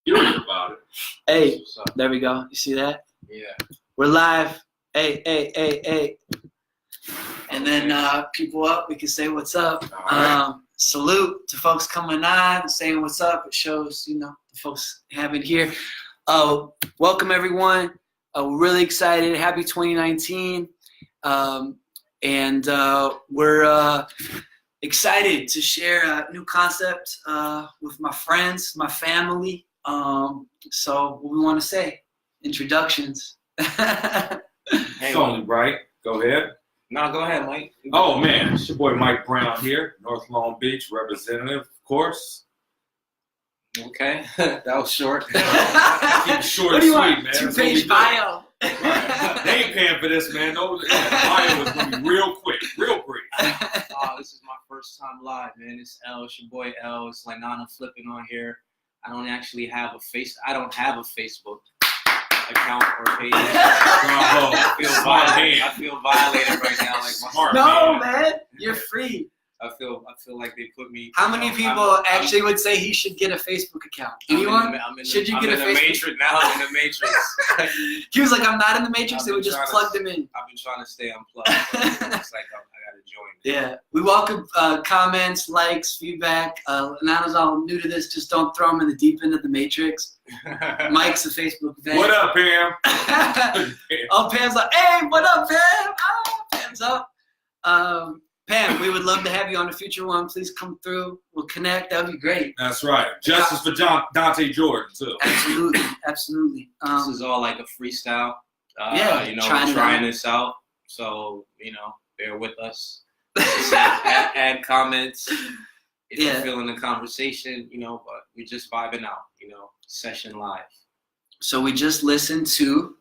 About it. Hey, there we go. You see that? Yeah. We're live. Hey. And then people up, we can say what's up. Right. Salute to folks coming on, saying what's up. It shows, the folks have it here. Welcome, everyone. We're really excited. Happy 2019. And we're excited to share a new concept with my friends, my family. So what we want to say, introductions. It's only right. Go ahead. No, go ahead, Mike. Oh man, it's your boy Mike Brown here, North Long Beach representative, of course. Okay, that was short. Keep it short and sweet, man. 2-page bio. Right. They ain't paying for this, man. No, the bio is gonna be real quick, real brief. This is my first time live, man. It's L. It's your boy L. It's Lynana flipping on here. I don't actually have a Facebook account or page. I feel violated right now. Like man, you're free. I feel like they put me. How many people actually would say he should get a Facebook account? Anyone? Should you get a Facebook? Matrix now. I'm in the Matrix. He was like, I'm not in the Matrix. They would just plug them in. I've been trying to stay unplugged. So it's like I gotta join. Yeah, we welcome comments, likes, feedback. Nana's all new to this. Just don't throw them in the deep end of the Matrix. Mike's a Facebook fan. What up, Pam? Oh, Pam's like, hey, what up, Pam? Oh, Pam's up. Pam, we would love to have you on a future one. Please come through. We'll connect. That would be great. That's right. Justice for Dante Jordan, too. Absolutely. This is all like a freestyle. Trying this out. So, bear with us. add comments if you're feeling the conversation, but we're just vibing out, session live. So we just listened to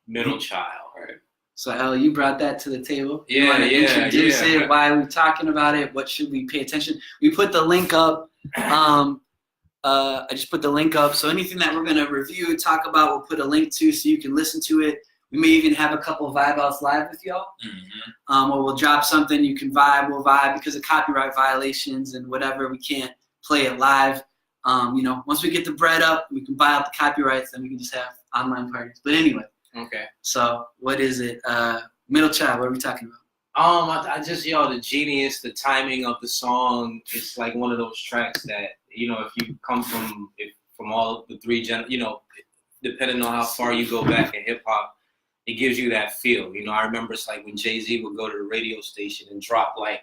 Middle Child, right? So L, you brought that to the table. Introduce it, why we're talking about it, what should we pay attention? We put the link up. I just put the link up. So anything that we're gonna review, talk about, we'll put a link to so you can listen to it. We may even have a couple of vibe outs live with y'all. Mm-hmm. Or we'll drop something, you can vibe, we'll vibe because of copyright violations and whatever, we can't play it live. Once we get the bread up, we can buy out the copyrights, then we can just have online parties. But anyway. Okay. So what is it? Middle Child, what are we talking about? I just, the genius, the timing of the song, it's like one of those tracks that, if you come from all the three depending on how far you go back in hip hop, it gives you that feel. I remember it's like when Jay-Z would go to the radio station and drop like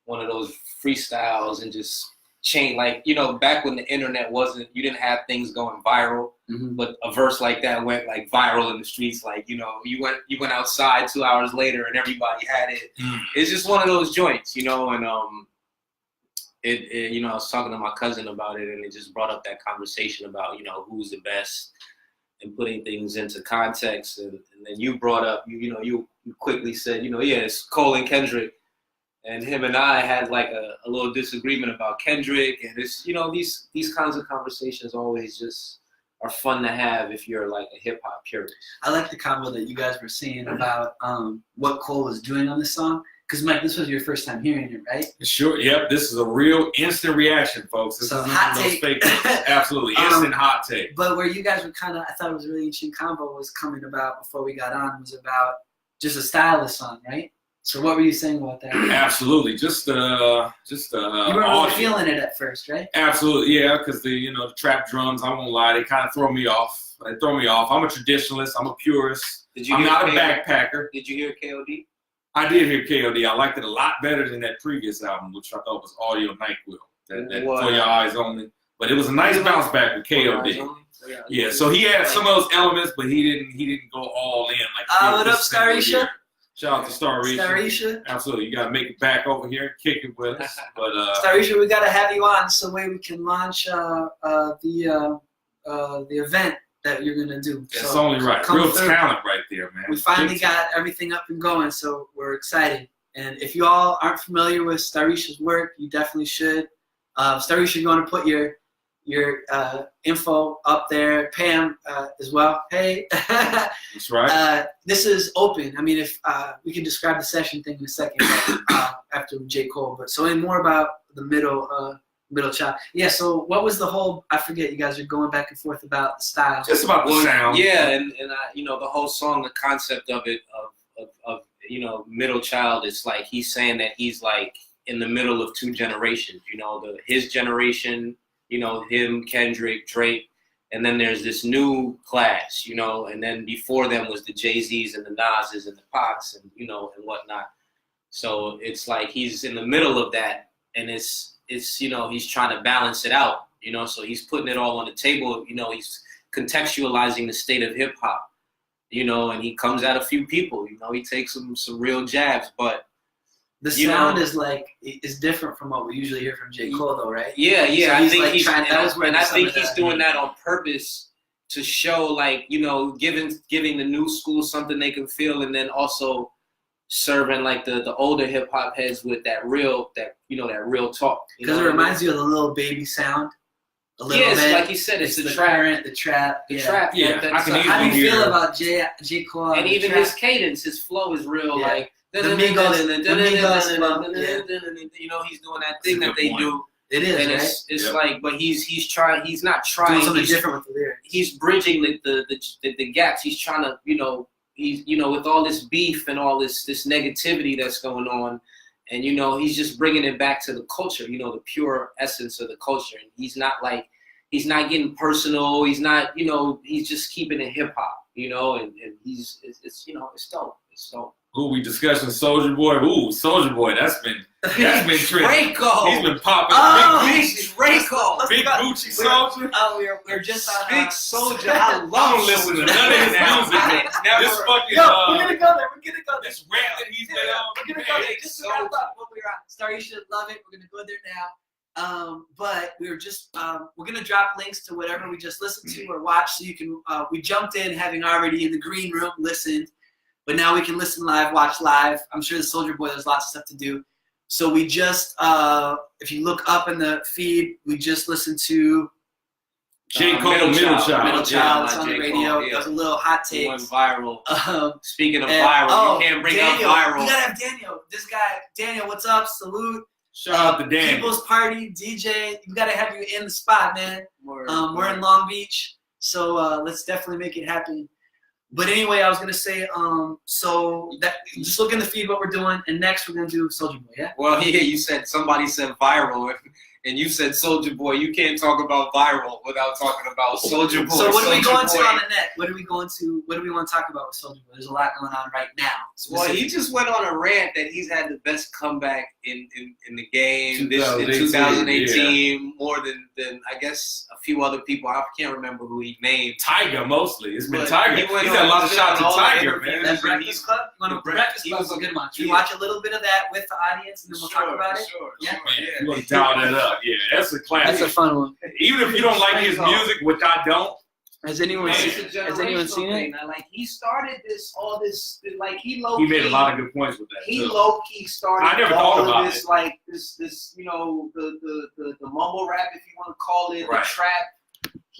one of those freestyles and just chain, like, back when the internet you didn't have things going viral, but a verse like that went like viral in the streets. Like, you went outside 2 hours later and everybody had it. It's just one of those joints, and I was talking to my cousin about it and it just brought up that conversation about, who's the best and putting things into context. And then you brought up, you quickly said, it's Cole and Kendrick. And him and I had like a little disagreement about Kendrick. And it's, these kinds of conversations always just are fun to have if you're like a hip hop purist. I like the combo that you guys were saying about what Cole was doing on this song. Because, Mike, this was your first time hearing it, right? Sure. Yep. This is a real instant reaction, folks. This so is hot take. Absolutely. Instant hot take. But where you guys were I thought it was a really interesting combo was coming about before we got on was about just a style of song, right? So what were you saying about that? Absolutely. Just you weren't really feeling it at first, right? Absolutely. Yeah. Because the trap drums, I won't lie, they kind of throw me off. I'm a traditionalist. I'm a purist. I'm not a backpacker. Did you hear KOD? I did hear KOD. I liked it a lot better than that previous album, which I thought was Audio NyQuil. That For Your Eyes Only. But it was a nice bounce back with KOD. Yeah, so he had some of those elements, but he didn't go all in like. What up, Starisha? Shout out to Starisha. Starisha. Absolutely, you gotta make it back over here and kick it with us. But Starisha, we gotta have you on so way we can launch the event that you're gonna do. It's so only right. Real talent right there, man. We finally got everything up and going, so we're excited. And if you all aren't familiar with Starisha's work, you definitely should. Starisha, you want to put your info up there. Pam as well. Hey. That's right. This is open. I mean, if we can describe the session thing in a second after J. Cole. But so more about the middle child. Yeah. So what was the whole? I forget. You guys are going back and forth about the style. Just about the sound. Yeah, and the whole song, the concept of it of middle child is like he's saying that he's like in the middle of two generations. His generation. Him, Kendrick, Drake, and then there's this new class, and then before them was the Jay-Z's and the Nas's and the Pacs and, and whatnot. So it's like he's in the middle of that, and it's he's trying to balance it out, so he's putting it all on the table, he's contextualizing the state of hip-hop, and he comes at a few people, he takes some real jabs, but the sound is different from what we usually hear from J. Cole, though, right? Yeah. So I think he's he's doing that on purpose to show, giving the new school something they can feel, and then also serving like the older hip hop heads with that real talk. Because it reminds you of the Lil Baby sound. A little bit. Like you said, it's the trap. The trap. Yeah. I can how do you hear feel about J. Cole? And even his cadence, his flow is real. Yeah. Like the Migos, he's doing that thing that they do. It is, and right? It's like, but he's trying. He's not trying. Doing something different with the lyrics. He's bridging the gaps. He's trying to, he's with all this beef and all this negativity that's going on, and he's just bringing it back to the culture. The pure essence of the culture. And he's not getting personal. He's not, he's just keeping it hip hop. And it's dope. It's dope. Ooh, we discussing Soulja Boy. Ooh, Soulja Boy, that's been trending. He's been popping. Big Draco. Big Gucci Soulja. Oh, we're just on Big Soulja. I don't listen to none of his music. This fucking we're gonna go there. This rap that he's been on. We're gonna go there. Just to wrap up what we're on. Starisha, love it. We're gonna go there now. But we're gonna drop links to whatever we just listened to or watched, so you can. We jumped in having already in the green room listened. But now we can listen live, watch live. I'm sure the Soulja Boy, there's lots of stuff to do. So we just, if you look up in the feed, we just listened to J. Cole, Middle Child. It's on the radio. It was a little hot take. Went viral. Speaking of viral, you can't bring Daniel, up viral. We gotta have Daniel. This guy, Daniel, what's up? Salute. Shout out to Daniel. People's Party, DJ. We gotta have you in the spot, man. We're in Long Beach, so let's definitely make it happen. But anyway, I was gonna say, so that just look in the feed what we're doing, and next we're gonna do Soulja Boy, yeah. Well, yeah, somebody said viral, and you said Soulja Boy. You can't talk about viral without talking about Soulja Boy. So what are we going Boy. to on the net? What do we want to talk about with Soulja Boy? There's a lot going on right now. Well, he just went on a rant that he's had the best comeback in the game in 2018, more than I guess a few other people. I can't remember who he named. Tiger mostly. It's been But Tiger. He's had a lot of shots at Tiger, man. That Breakfast Club? Breakfast Club is a good one. Should we watch a little bit of that with the audience, and then we'll talk about it? Sure. You want to dial that up? Yeah, that's a classic. That's a fun one. Even if you don't like his music, which I don't. Has anyone seen it? Like he started he made a lot of good points with that. He low key started. I never thought about this, it. Like this, the mumble rap, if you want to call it, right. The trap,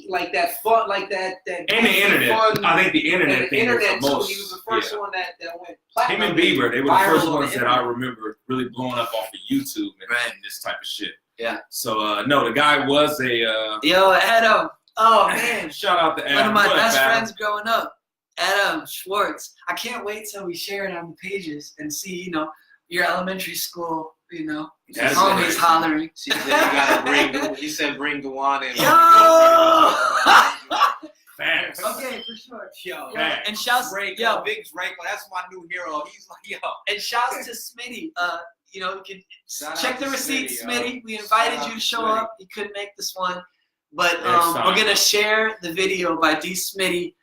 like that fun, like that. And the internet. Fun, I think the internet thing was the most. He was the first one that went platinum. Him and Bieber, they were the first ones that I remember really blowing up off of YouTube and this type of shit. Yeah. So no, the guy was a. Yo, Adam. Oh man. Shout out to Adam. One of my best friends growing up, Adam Schwartz. I can't wait till we share it on the pages and see, your elementary school, homies hollering. She said you gotta bring. You said bring Dewan in. Yo. Facts. Okay, for sure. Yo. And shouts, Big Draco. That's my new hero. He's like, yo. And shouts to Smitty. You can Shout check out the to receipts, Smitty, yo. Smitty. We invited Shout out you to to show Smitty. up. You couldn't make this one. But Next we're gonna share the video by D. Smitty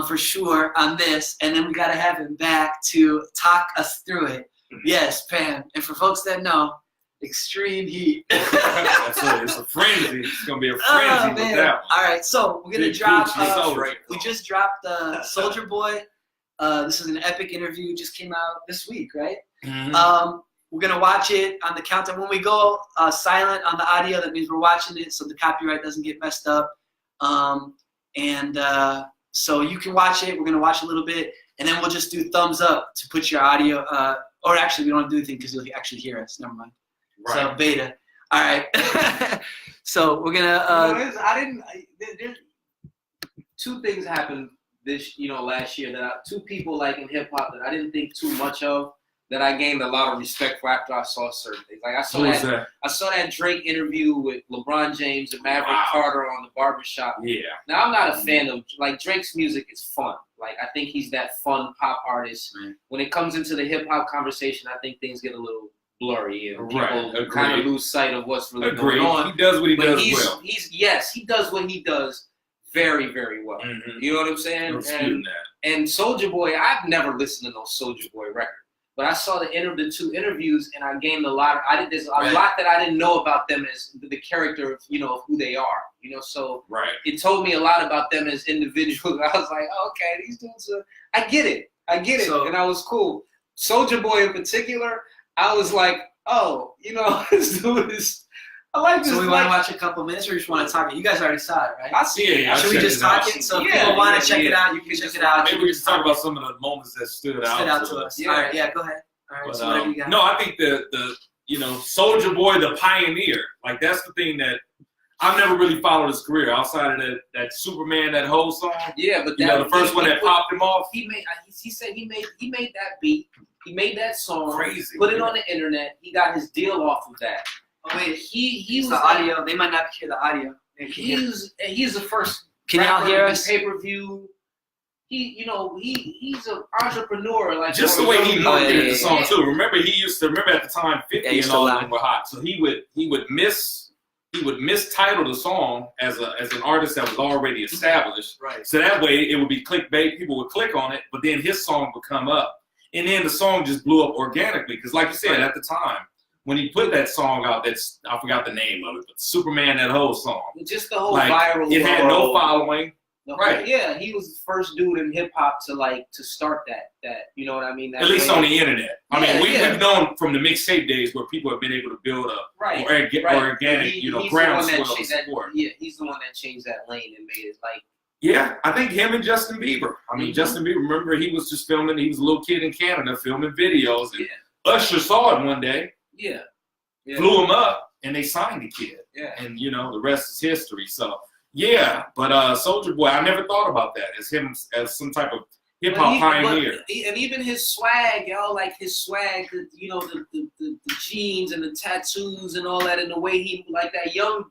for sure on this, and then we gotta have him back to talk us through it. Yes, Pam. And for folks that know, extreme heat. It's a frenzy. It's gonna be a frenzy with that one. All right, so we're gonna Big drop. Gucci, We just dropped Soulja Boy. This is an epic interview. Just came out this week, right? Mhm. We're gonna watch it on the countdown. When we go silent on the audio, that means we're watching it, so the copyright doesn't get messed up. So you can watch it. We're gonna watch a little bit, and then we'll just do thumbs up to put your audio. Or actually, we don't do anything because you'll actually hear us. Never mind. Right. So beta. All right. So we're gonna. Two things happened last year that two people like in hip hop that I didn't think too much of, that I gained a lot of respect for after I saw certain things. Like I saw that Drake interview with LeBron James and Maverick Carter on the Barbershop. Yeah. Now I'm not a fan of Drake's music is fun. Like I think he's that fun pop artist. Right. When it comes into the hip hop conversation, I think things get a little blurry and people kind Agreed. of lose sight of what's really going on. He does what he does well. He does what he does very, very well. Mhm. You know what I'm saying? No disputing that. And Soulja Boy, I've never listened to no Soulja Boy record, but I saw the two interviews, and I gained a lot. There's a lot that I didn't know about them as the character of of who they are. So it told me a lot about them as individuals. I was like, okay, these dudes I get it, and I was cool. Soulja Boy in particular, I was like, oh, this dude is. I like this. So we want to watch a couple minutes, or you just want to talk it? You guys already saw it, right? I see it. Yeah, Should we just talk it? So if people want to check it out, you can check it out. Maybe we just talk about some of the moments that stood out to us. Yeah. All right, yeah, go ahead. All right, But, so whatever you got. no, I think the Soulja Boy, the pioneer, like that's the thing that I've never really followed his career outside of that Superman, that whole song. Yeah, but the first one that popped him off. He said he made that beat. He made that song. Crazy. Put it on the internet. He got his deal off of that. Oh, wait, He it's was the audio. They might not hear the audio. He's the first. Can y'all hear us? Pay per view. He's an entrepreneur. Like Just the way he marketed the song yeah. too. Remember at the time 50 and all of them were hot. So he would mistitle the song as an artist that was already established. Right. So that way it would be clickbait. People would click on it, but then his song would come up, and then the song just blew up organically. Because like you said, at the time when he put that song out, I forgot the name of it, but Superman, that whole song, just the whole viral. It had no following. Right. Yeah, he was the first dude in hip hop to start that. You know what I mean? At least on the internet. I mean, we've known from the mixtape days where people have been able to build organic, groundswell of support. Yeah, he's the one that changed that lane and made it like. Yeah, I think him and Justin Bieber. I mean, Justin Bieber, remember he was just filming. He was a little kid in Canada filming videos. And Usher saw it one day. Yeah. Flew him up, and they signed the kid. Yeah. And, the rest is history. So, yeah. But Soulja Boy, I never thought about that as him as some type of hip-hop pioneer. And even his swag, the jeans and the tattoos and all that, and the way he, like that young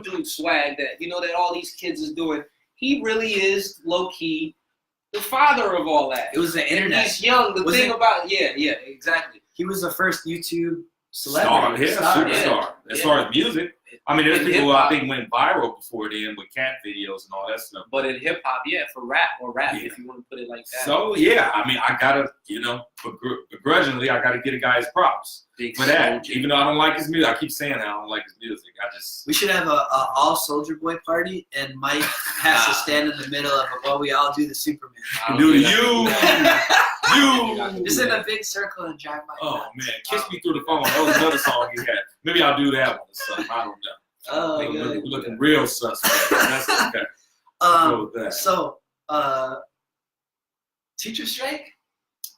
dude swag that all these kids is doing. He really is low-key the father of all that. It was the internet. He's young. The thing about exactly. He was the first YouTube celebrity. Superstar. As far as music. I mean, there's people who I think went viral before then with cat videos and all that stuff. But in hip hop, for rap if you want to put it like that. So I mean, I gotta, begrudgingly, I gotta get a guy's props for that. Even though I don't like his music, I keep saying that I don't like his music. We should have a all Soulja Boy party, and Mike has to stand in the middle of it while we all do the Superman. You. Just in a big circle and drive by. Oh man, Kiss Me Through the Phone. That was another song he had. Maybe I'll do that one or something. I don't know. Oh, we're looking real suspect. That's okay. So, teacher strike,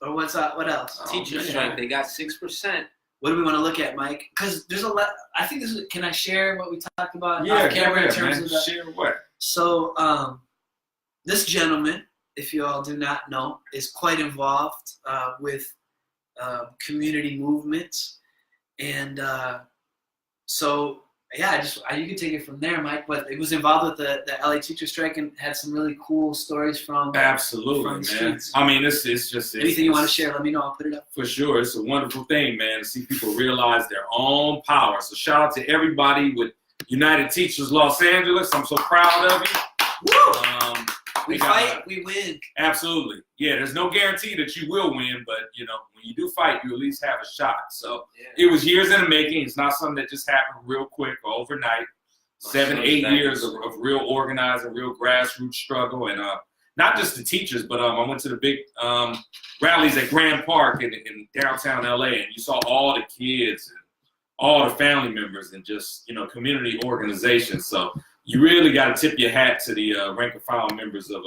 or what's up? What else? Teacher strike. They got 6%. What do we want to look at, Mike? Because there's a lot. I think this is. Can I share what we talked about? Yeah, camera in terms of that? Share what? So, this gentleman, if you all do not know, is quite involved with community movements, and so. Yeah, you can take it from there, Mike. But it was involved with the LA teacher strike and had some really cool stories from absolutely, man. Streets. I mean, it's just anything you want to share. Let me know. I'll put it up for sure. It's a wonderful thing, man, to see people realize their own power. So shout out to everybody with United Teachers Los Angeles. I'm so proud of you. Woo! We got fight, we win. Absolutely. Yeah, there's no guarantee that you will win, but, you know, when you do fight, you at least have a shot. So it was years in the making. It's not something that just happened real quick or overnight. 7, 8 years of real organizing, real grassroots struggle. And not just the teachers, but I went to the big rallies at Grand Park in downtown LA, and you saw all the kids and all the family members and just, you know, community organizations. So you really got to tip your hat to the rank and file members of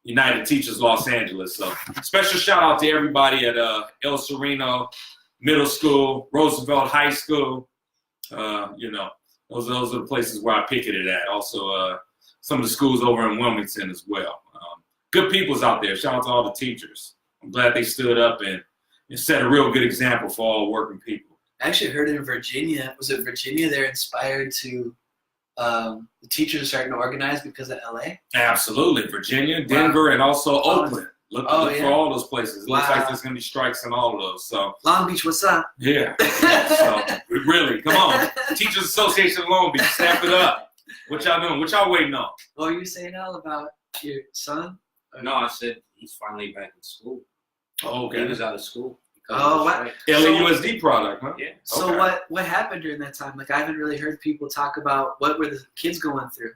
United Teachers Los Angeles. So special shout out to everybody at El Sereno Middle School, Roosevelt High School. You know, those are the places where I picketed at. Also, some of the schools over in Wilmington as well. Good people's out there. Shout out to all the teachers. I'm glad they stood up and set a real good example for all working people. I actually heard it in Virginia. Was it Virginia? They're inspired to the teachers are starting to organize because of LA. Absolutely, Virginia, Denver, and also Oakland. Look for all those places. It looks like there's gonna be strikes in all of those. So Long Beach, what's up? Yeah. So really, come on, Teachers Association of Long Beach, step it up. What y'all doing? What y'all waiting on? What were you saying, Al, about your son? No, I said he's finally back in school. Oh, okay. He was out of school. Oh, wow. LAUSD product, huh? Yeah. So what happened during that time? Like, I haven't really heard people talk about what were the kids going through.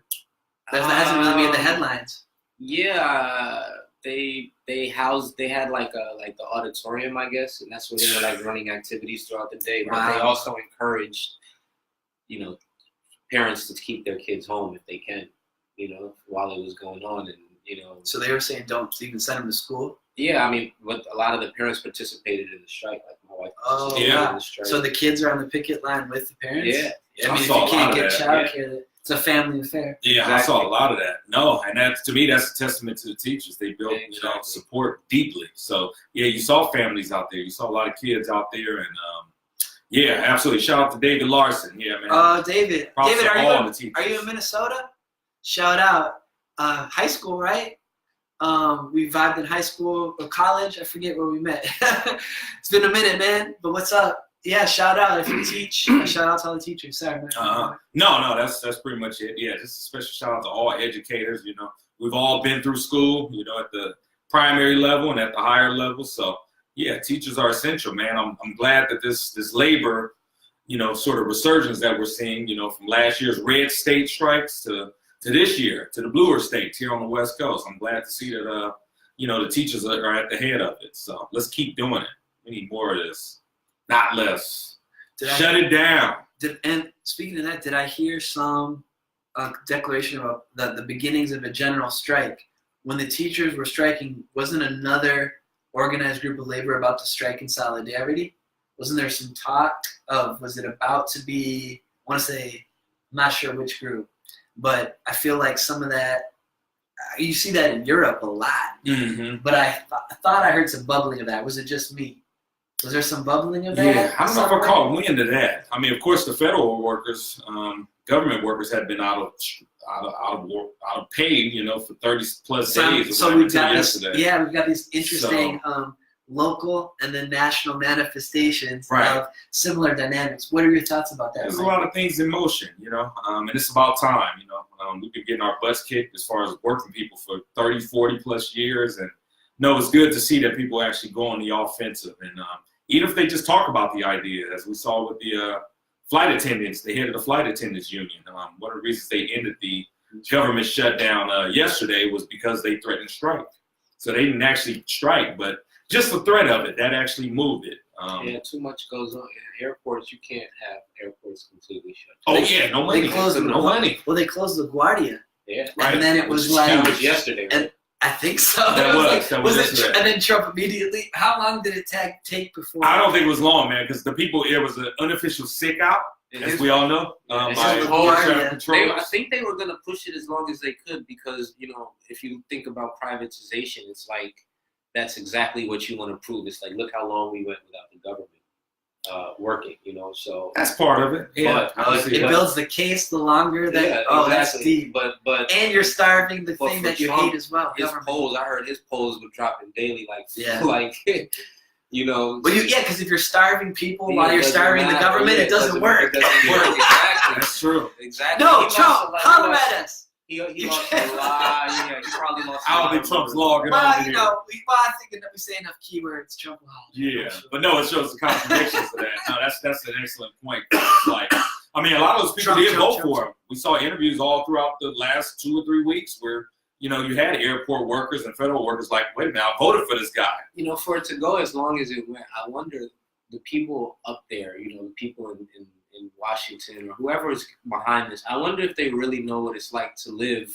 That hasn't really made the headlines. Yeah, they had like the auditorium, I guess, and that's where they were like running activities throughout the day. But Wow. they also encouraged, you know, parents to keep their kids home if they can, you know, while it was going on, and you know. So they were saying don't even send them to school. Yeah, I mean, but a lot of the parents participated in the strike. Like my wife participated in the strike. So the kids are on the picket line with the parents? Yeah. I mean, if you can't get childcare, it's a family affair. Yeah, exactly. I saw a lot of that. No, and that's, to me, that's a testament to the teachers. They built, you know, support deeply. So, yeah, you saw families out there. You saw a lot of kids out there. And, yeah, absolutely. Shout out to David Larson. Yeah, man. David. Props David, to all the teachers. Are you in Minnesota? Shout out. High school, right? We vibed in high school or college. I forget where we met. It's been a minute, man. But what's up? Yeah, shout out if you teach. Shout out to all the teachers. Sorry, man. No, that's pretty much it. Yeah, just a special shout out to all educators. You know, we've all been through school, you know, at the primary level and at the higher level. So, yeah, teachers are essential, man. I'm glad that this labor, you know, sort of resurgence that we're seeing, you know, from last year's red state strikes to this year, to the bluer states here on the West Coast. I'm glad to see that, you know, the teachers are at the head of it. So let's keep doing it. We need more of this, not less. Shut it down. And speaking of that, did I hear some declaration about the beginnings of a general strike? When the teachers were striking, wasn't another organized group of labor about to strike in solidarity? Wasn't there some talk of, was it about to be, I want to say, I'm not sure which group, but I feel like some of that, you see that in Europe a lot. Mm-hmm. But I thought I heard some bubbling of that. Was it just me? Was there some bubbling of that? Yeah, I don't know if I caught wind of that. I mean, of course, the federal workers, government workers, had been out of pay, you know, for 30+ days. So we've got this. Yeah, we've got these interesting local and then national manifestations of similar dynamics. What are your thoughts about that? There's a lot of things in motion, you know, and it's about time, you know. We've been getting our butts kicked as far as working people for 30, 40+ years. And no, it's good to see that people actually go on the offensive. And even if they just talk about the idea, as we saw with the flight attendants, the head of the flight attendants union, one of the reasons they ended the government shutdown yesterday was because they threatened strike. So they didn't actually strike, but just the threat of it, that actually moved it. Yeah, too much goes on. In airports, you can't have airports completely shut. Oh, yeah, no money. No money. Well, they closed LaGuardia. Yeah. Right. And then it was like. That was yesterday, right? And I think so. That was yesterday. And then Trump immediately. How long did it take before? I don't think it was long, man, because the people, it was an unofficial sick out, as we all know. I think they were going to push it as long as they could because, you know, if you think about privatization, it's like, that's exactly what you want to prove. It's like, look how long we went without the government working, you know. So that's part of it. Yeah, it builds the case the longer that. Yeah, oh, exactly. That's deep. But and you're starving the thing that you Trump, hate as well. His polls, I heard his polls were dropping daily, like You know. But because if you're starving people Yeah, while it you're doesn't starving the matter. government, Yeah, it doesn't work. It doesn't work. Exactly. That's true. Exactly. No, He lost Trump, a lot- come at us. He lost a lot. Yeah, he probably lost. I a don't lot think of Trump's voters. logging on Well, to you here. know, I think that we say enough keywords, Trump will holler. Yeah, but no, it shows the contradictions to that. No, that's an excellent point. Like, I mean, a lot of those people did vote for him. We saw interviews all throughout the last 2 or 3 weeks where, you know, you had airport workers and federal workers like, wait a minute, I voted for this guy. You know, for it to go as long as it went, I wonder the people up there, you know, the people in Washington or whoever is behind this, I wonder if they really know what it's like to live.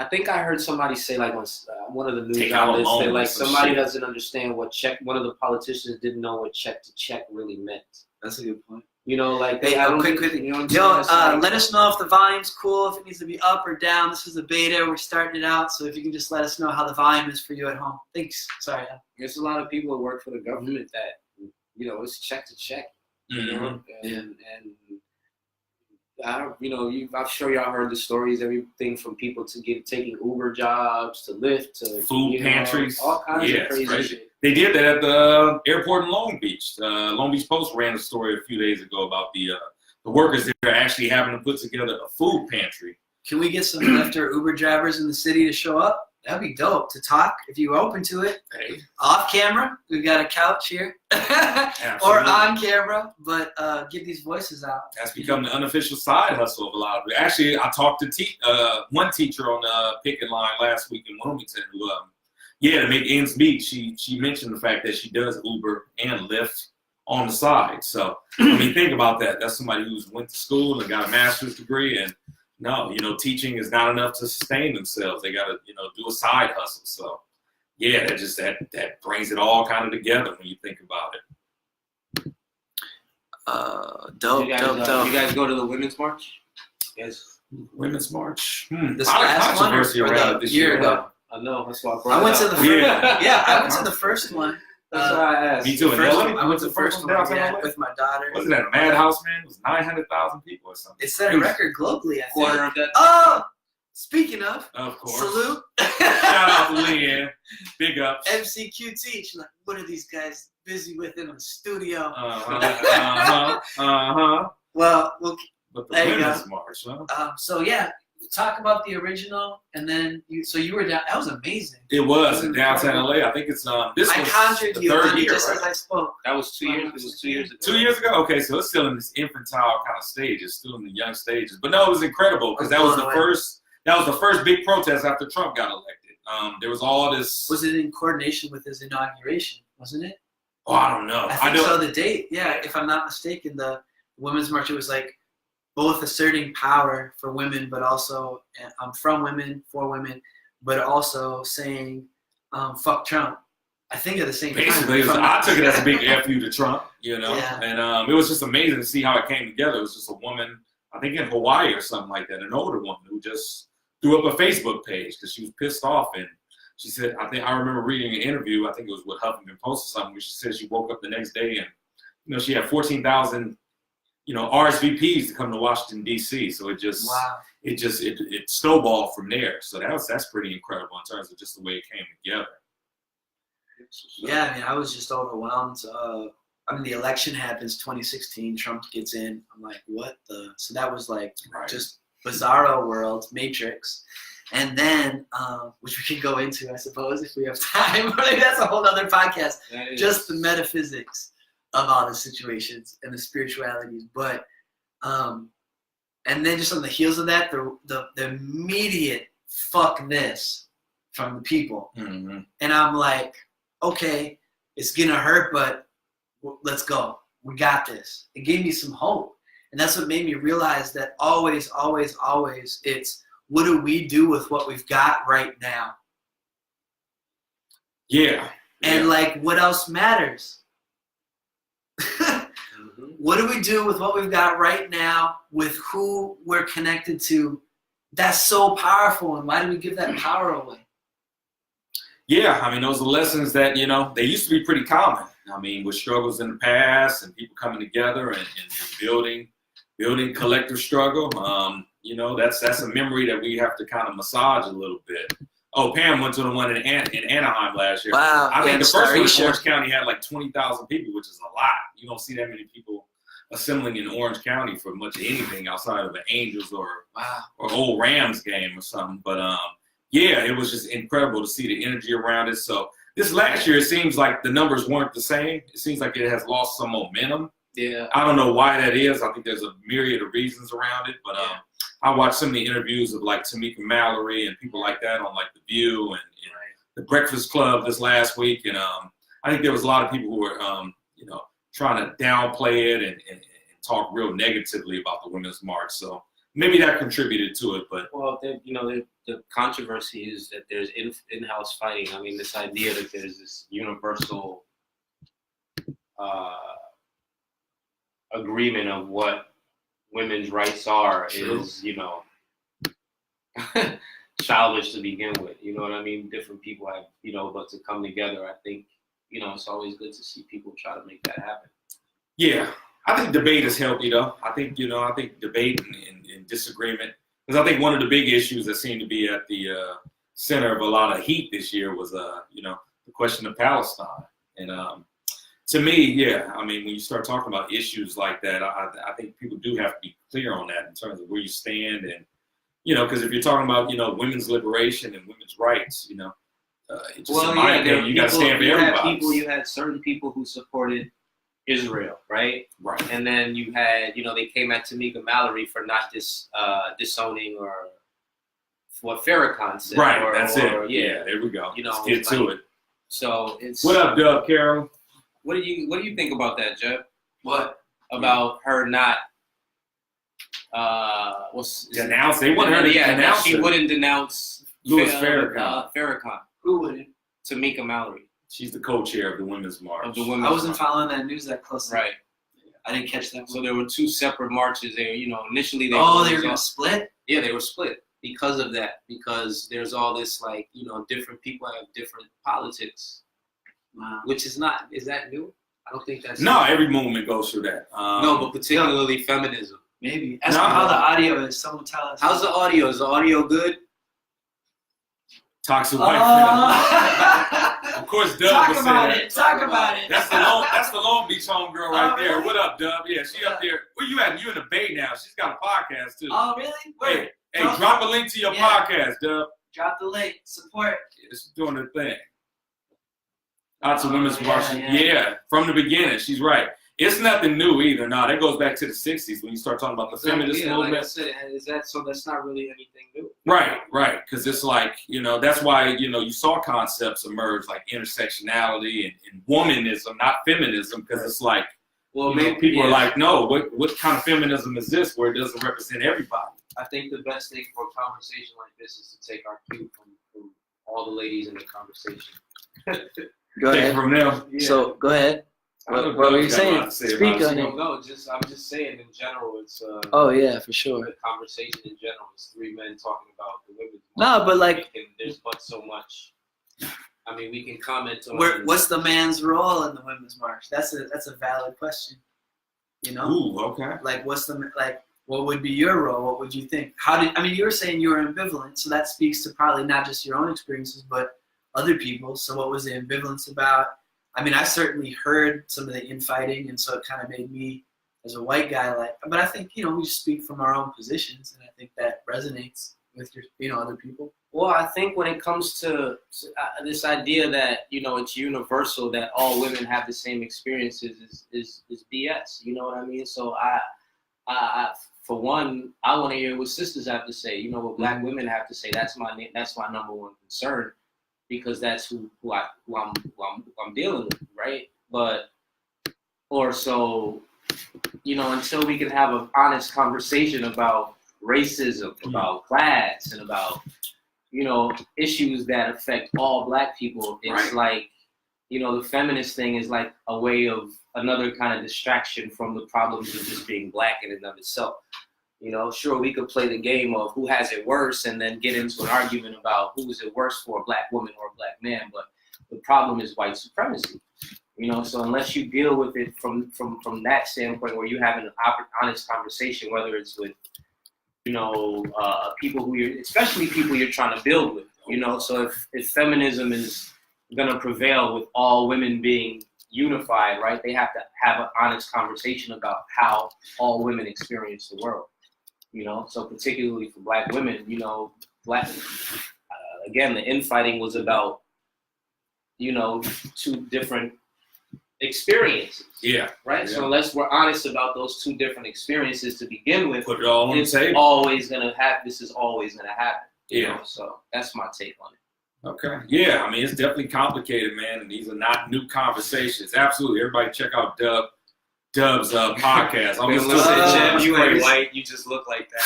I think I heard somebody say, like, on one of the news Take out a outlets, loan that, like, or some somebody shit. doesn't understand what one of the politicians didn't know what check to check really meant. That's a good point. You know, like, Hey, I don't quick, think- you know what I'm Yo, saying? It's like- let us know if the volume's cool, if it needs to be up or down. This is a beta. We're starting it out, so if you can just let us know how the volume is for you at home. Thanks. Sorry. There's a lot of people that work for the government that, you know, it's check to check. You know? And I don't, you know, I'm sure y'all heard the stories, everything from people taking Uber jobs to Lyft to Food pantries. all kinds Yeah, of crazy it's crazy. shit. They did that at the airport in Long Beach. Long Beach Post ran a story a few days ago about the workers there actually having to put together a food pantry. Can we get some Lyft or Uber drivers in the city to show up? That'd be dope to talk if you're open to it. Hey, Off camera, we've got a couch here. Or absolutely. on camera, but get these voices out. That's become the unofficial side hustle of a lot of it. Actually, I talked to one teacher on the picket line last week in Wilmington who, to make ends meet, she mentioned the fact that she does Uber and Lyft on the side. So, I mean, think about that. That's somebody who's went to school and got a master's degree, and no, you know, teaching is not enough to sustain themselves. They got to, you know, do a side hustle. So, yeah, that brings it all kind of together when you think about it. Dope. You guys go to the Women's March? Yes. Women's March. This A lot of last one controversy or around the it this year year. ago? I know, that's why I brought I went it to up. the first. Yeah. I went to the first one. That's why I asked. Me too. The And first LA? one. I went to the first one downtown LA? with my daughter. Wasn't that a madhouse, man? It was 900,000 people or something. It set a record globally, I think. Quarter of that. Oh, speaking of, Of course. salute. Shout out to Leanne. Big ups. MCQT. She's like, what are these guys busy with in the studio? Well, But the There you Women's March, huh? so yeah, talk about the original, and then you were down. That was amazing. It was in downtown LA. I think it's this I was conjured the you third on it year, just right? as I spoke. That was 2 years. It was 2 years ago. 2 years ago? Okay, so it's still in this infantile kind of stage. It's still in the young stages. But no, it was incredible because that was the first big protest after Trump got elected. There was all this. Was it in coordination with his inauguration? Wasn't it? Oh, I don't know. I think so. The date, yeah, if I'm not mistaken, the Women's March. It was like both asserting power for women, but also from women for women, but also saying fuck Trump. I think at the same Basically, time. I took it as a big F you to Trump, you know, Yeah. and it was just amazing to see how it came together. It was just a woman, I think in Hawaii or something like that, an older woman who just threw up a Facebook page because she was pissed off. And she said, I remember reading an interview, I think it was with Huffington Post or something, where she said she woke up the next day and, you know, she had 14,000, you know, RSVPs to come to Washington, D.C. So it snowballed from there. So that's pretty incredible in terms of just the way it came together. Yeah, I mean, I was just overwhelmed. The election happens 2016. Trump gets in. I'm like, what the? So that was like Right. just bizarro world, Matrix. And then, which we could go into, I suppose, if we have time. Maybe that's a whole other podcast. Just the metaphysics of all the situations and the spiritualities. But, and then just on the heels of that, the immediate fuck this from the people. Mm-hmm. And I'm like, okay, it's gonna hurt, but let's go. We got this. It gave me some hope. And that's what made me realize that always, always, always, it's what do we do with what we've got right now? Yeah. And like, what else matters? What do we do with what we've got right now with who we're connected to? That's so powerful. And why do we give that power away? Yeah, I mean, those are lessons that, you know, they used to be pretty common. I mean, with struggles in the past and people coming together and building collective struggle, you know, that's a memory that we have to kind of massage a little bit. Oh, Pam went to the one in Anaheim last year. Wow. I think the first one in Starisha. Orange County had like 20,000 people, which is a lot. You don't see that many people assembling in Orange County for much of anything outside of the Angels or Wow. old Rams game or something. But yeah, it was just incredible to see the energy around it. So this last year, it seems like the numbers weren't the same. It seems like it has lost some momentum. Yeah. I don't know why that is. I think there's a myriad of reasons around it. But I watched some of the interviews of like Tamika Mallory and people like that on like The View and The Breakfast Club this last week. And I think there was a lot of people who were, trying to downplay it and talk real negatively about the Women's March. So maybe that contributed to it. But Well, the controversy is that there's in-house fighting. I mean, this idea that there's this universal agreement of what women's rights are is, childish to begin with. You know what I mean? Different people have, but to come together, I think, it's always good to see people try to make that happen. yeah, I think debate is healthy though. I think debate and disagreement, because I think one of the big issues that seemed to be at the center of a lot of heat this year was, the question of Palestine. And to me, yeah, I mean, when you start talking about issues like that, I think people do have to be clear on that in terms of where you stand. And, because if you're talking about, women's liberation and women's rights, just in my opinion, you got to stand for everybody. You had certain people who supported Israel, right? Right. And then you had, they came at Tamika Mallory for not disowning or what Farrakhan said. Right, that's it. Yeah, there we go. Let's get to it. So it's. What up, Dub, Carol? What do you think about that, Jeff? What? About her not Denounce. They want her to denounce. She wouldn't denounce Louis Farrakhan. Farrakhan. Who wouldn't? Tamika Mallory. She's the co-chair of the Women's March. I wasn't following that news that closely. Right. I didn't catch that. So there were two separate marches there. Initially they were going to split? Yeah, they were split because of that. Because there's all this different people have different politics. Wow. Which is not. Is that new? I don't think that's. No, new. every movement goes through that. No, but particularly feminism. Maybe. Ask me how the audio is. Someone tell us. How's the audio? Is the audio good? Toxic wife. Of course, Dub Talk was about saying it. Talk about it. That's the Long Beach homegirl right there. Really? What up, Dub? Yeah, she up there. Where you at? You in the Bay now. She's got a podcast too. Oh, really? Where? Hey, drop a link to your podcast, Dub. Drop the link. Support. It's doing her thing. Out to Women's yeah, March. yeah. Yeah, from the beginning. She's right. It's nothing new either. No, that goes back to the 60s when you start talking about the feminist movement. Like I said, so that's not really anything new. Right. Because it's like, that's why, you saw concepts emerge like intersectionality and womanism, not feminism, because it's like, people are like, no, what kind of feminism is this where it doesn't represent everybody? I think the best thing for a conversation like this is to take our cue from all the ladies in the conversation. Go Take ahead. from them. Yeah. So, go ahead. What were you saying? Speak on it. No, I'm just saying in general, it's Oh, yeah, for sure. the conversation in general is three men talking about the women's No, but like, there's but so much. I mean, we can comment on what's the man's role in the Women's March? That's a valid question. Ooh, okay. Like, what would be your role? What would you think? You were saying you were ambivalent, so that speaks to probably not just your own experiences, but other people. So what was the ambivalence about? I certainly heard some of the infighting, and so it kind of made me, as a white guy, but I think, we just speak from our own positions, and I think that resonates with other people. Well, I think when it comes to this idea that, it's universal, that all women have the same experiences is BS. You know what I mean? So I for one, I want to hear what sisters have to say, what black women have to say. That's my number one concern, because that's who I'm dealing with, right? Until we can have an honest conversation about racism, about class, and about, issues that affect all black people, it's like, the feminist thing is like a way of another kind of distraction from the problems of just being black in and of itself. Sure, we could play the game of who has it worse and then get into an argument about who is it worse for, a black woman or a black man, but the problem is white supremacy. So unless you deal with it from that standpoint, where you have an honest conversation, whether it's with, people especially people you're trying to build with, You know, so if feminism is gonna prevail with all women being unified, right? They have to have an honest conversation about how all women experience the world. You know, so particularly for Black women, you know, again, the infighting was about, you know, two different experiences. Yeah. Right. Yeah. So unless we're honest about those two different experiences to begin with, Put it all on the it's table. always gonna happen. This is always gonna happen. You Yeah. know? So that's my take on it. Okay. Yeah, I mean, it's definitely complicated, man, and these are not new conversations. Absolutely. Everybody check out Dub's podcast. I'm Listen, just Jim, you ain't crazy. white. You just look like that.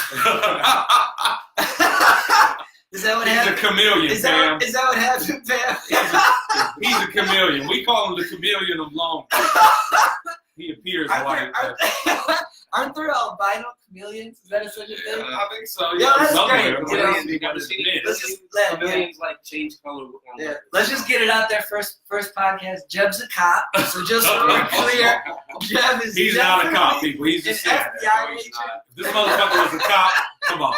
Is that what He's a happened? chameleon, Is fam. that what happened, fam? He's a chameleon. We call him the chameleon of Long Beach. He appears white. Aren't there albino chameleons? Is that such a thing? I think so. Yeah, that's somewhere. great. Chameleons, You gotta see it. Let's just let Chameleons like change color. yeah. Let's just get it out there first podcast. Jeb's a cop, so just to be clear, Jeb is He's not a cop, definitely people. He's just an saying that. FBI agent. If this motherfucker was a cop, come on.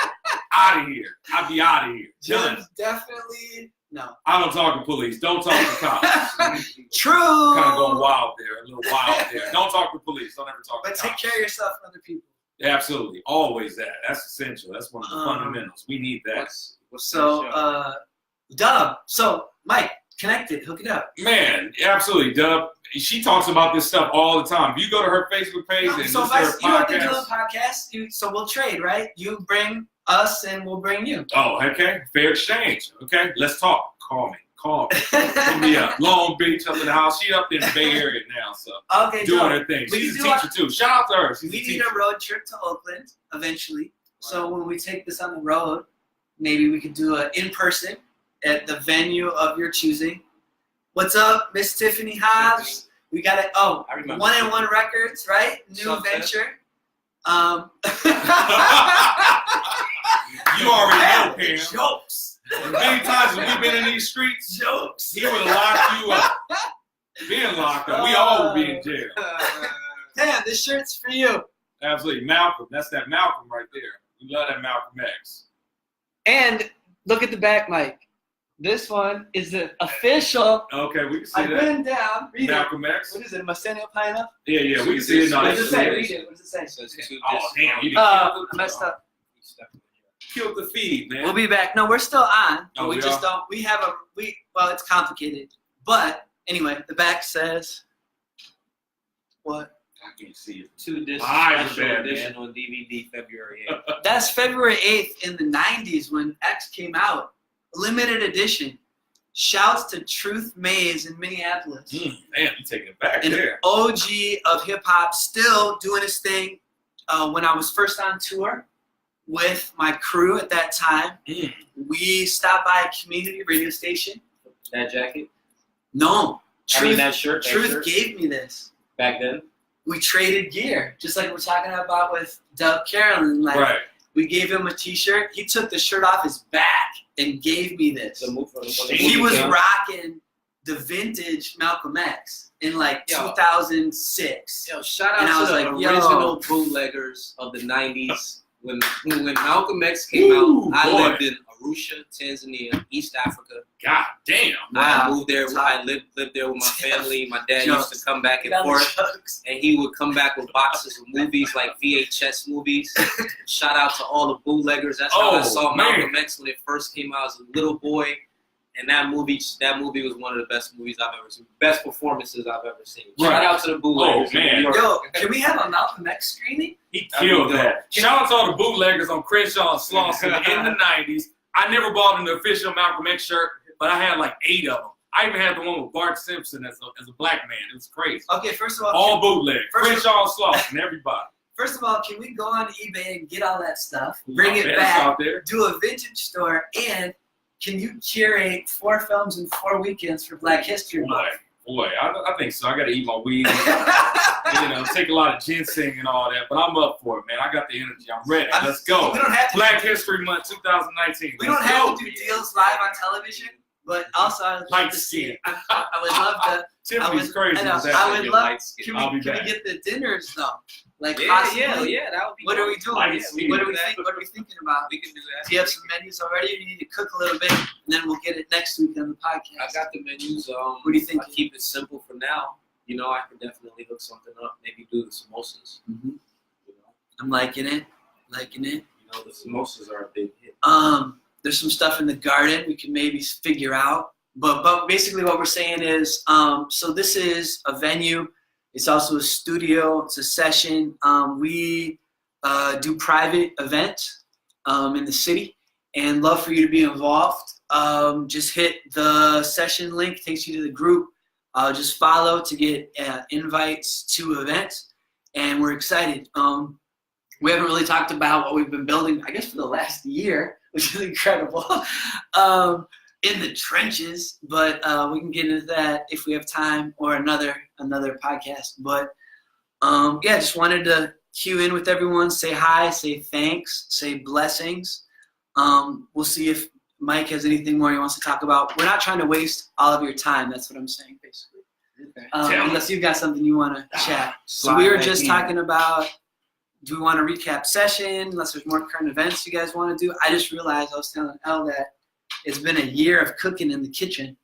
Out of here. I'd be out of here. Done. Jeb's definitely no. I don't talk to police. Don't talk to cops. True. Kind of going wild there, a little wild there. Don't talk to police. Don't ever talk But to take cops. care of yourself and other people. Absolutely. Always that. That's essential. That's one of the Um, fundamentals. We need that. So, Dub. So, Mike, connect it. Hook it up. Man, absolutely, Dub. She talks about this stuff all the time. If you go to her Facebook page and So, listen to her you don't think you're doing podcast. podcasts? So we'll trade, right? You bring us, and we'll bring you. Oh, okay. Fair exchange. Okay. Let's talk. Call me. Hit me up. Long Beach up in the house. She up in the Bay Area now, so Okay, doing dope. her thing. We She's a do teacher too. Shout out to her. She's We a need teacher. a road trip to Oakland eventually. So when we take this on the road, maybe we could do an in-person at the venue of your choosing. What's up, Miss Tiffany Hobbs? We got it. Oh, I remember. 1-in-1 Records, right? New Something. venture. You already know, Pam. Jokes. Many times when we've been in these streets, Jokes. he would have locked you up. Being locked up, we all would be in jail. Damn, this shirt's for you. Absolutely, Malcolm. That's that Malcolm right there. We love that Malcolm X. And look at the back, Mike. This one is the official. Okay, we can see I've that. been down. Read it. Malcolm X. What is it? Millennial Pineapple? Yeah, we can see it. No, What does it that's say? it. Read it. What does it say? So it's two Oh, damn, you I messed up. killed the feed, man. We'll be back. No, we're still on. Oh, we we just are? don't. We have well, it's complicated. But anyway, the back says what? I can't see it. 2 disc My eyes are special bad, edition on DVD February 8th. That's February 8th in the 90s when X came out. Limited edition. Shouts to Truth Maze in Minneapolis. Man, you taking it back An there. OG of hip hop, still doing his thing. When I was first on tour with my crew at that time, we stopped by a community radio station. That jacket? No, Truth, that shirt. Truth gave me this. Back then? We traded gear, just like we're talking about with Doug Carolyn. Like Right. we gave him a T-shirt. He took the shirt off his back and gave me this. The move from the He was movie. rocking the vintage Malcolm X in like Yo. 2006. Yo, shout And I out was to like, the yo. original bootleggers of the 90s. When Malcolm X came Ooh, out, I boy. lived in Arusha, Tanzania, East Africa. God damn. Wow. I moved there. I lived there with my family. My dad used to come back and Got the forth. jokes. And he would come back with boxes of movies, like VHS movies. Shout out to all the bootleggers. That's how I Oh, saw man. Malcolm X when it first came out as a little boy. And that movie was one of the best movies I've ever seen. Best performances I've ever seen. Right. Shout out to the bootleggers. Oh, man. in New York. Yo, can we have a Malcolm X screening? He That'd killed be dope. that. Shout out to all the bootleggers on Crenshaw and Slauson in the 90s. I never bought an official Malcolm X shirt, but I had like 8 of them. I even had the one with Bart Simpson as a black man. It was crazy. Okay, first of all, All bootleg. First- Crenshaw and Slauson, everybody. can we go on eBay and get all that stuff, bring it That's back, out there. do a vintage store, and can you curate 4 films in 4 weekends for Black History Month? Boy, I think so. I got to eat my weed. Take a lot of ginseng and all that, but I'm up for it, man. I got the energy. I'm ready. Let's go. We don't have to. Black History Month 2019. We don't Let's have go. to do deals live on television, but also I would love Light to see. skin. I would love Tiffany's crazy. I know. with that. I would Your love. light skin. Can I'll be we back. get the dinners though? Like Yeah, possibly. yeah, that would be. What are we doing? Like, we What can are we do that. think? What are we thinking about? We can do that. Do you have some menus already? Or you need to cook a little bit, and then we'll get it next week on the podcast. I got the menus. What do you think? I keep it simple for now. You know, I could definitely hook something up. Maybe do the samosas. Mhm. You know, I'm liking it. Liking it. the samosas are a big hit. There's some stuff in the garden we can maybe figure out. But basically what we're saying is, so this is a venue. It's also a studio. It's a session. We do private events in the city, and love for you to be involved. Just hit the session link, takes you to the group. Just follow to get invites to events, and we're excited. We haven't really talked about what we've been building, I guess, for the last year, which is incredible, in the trenches. But we can get into that if we have time or another podcast. But yeah, just wanted to cue in with everyone, say hi, say thanks, say blessings. We'll see if Mike has anything more he wants to talk about. We're not trying to waste all of your time. That's what I'm saying, basically. Okay. Unless you've got something you want to chat. So we were just talking about, do we want to recap session? Unless there's more current events you guys want to do. I just realized I was telling Elle that it's been a year of cooking in the kitchen.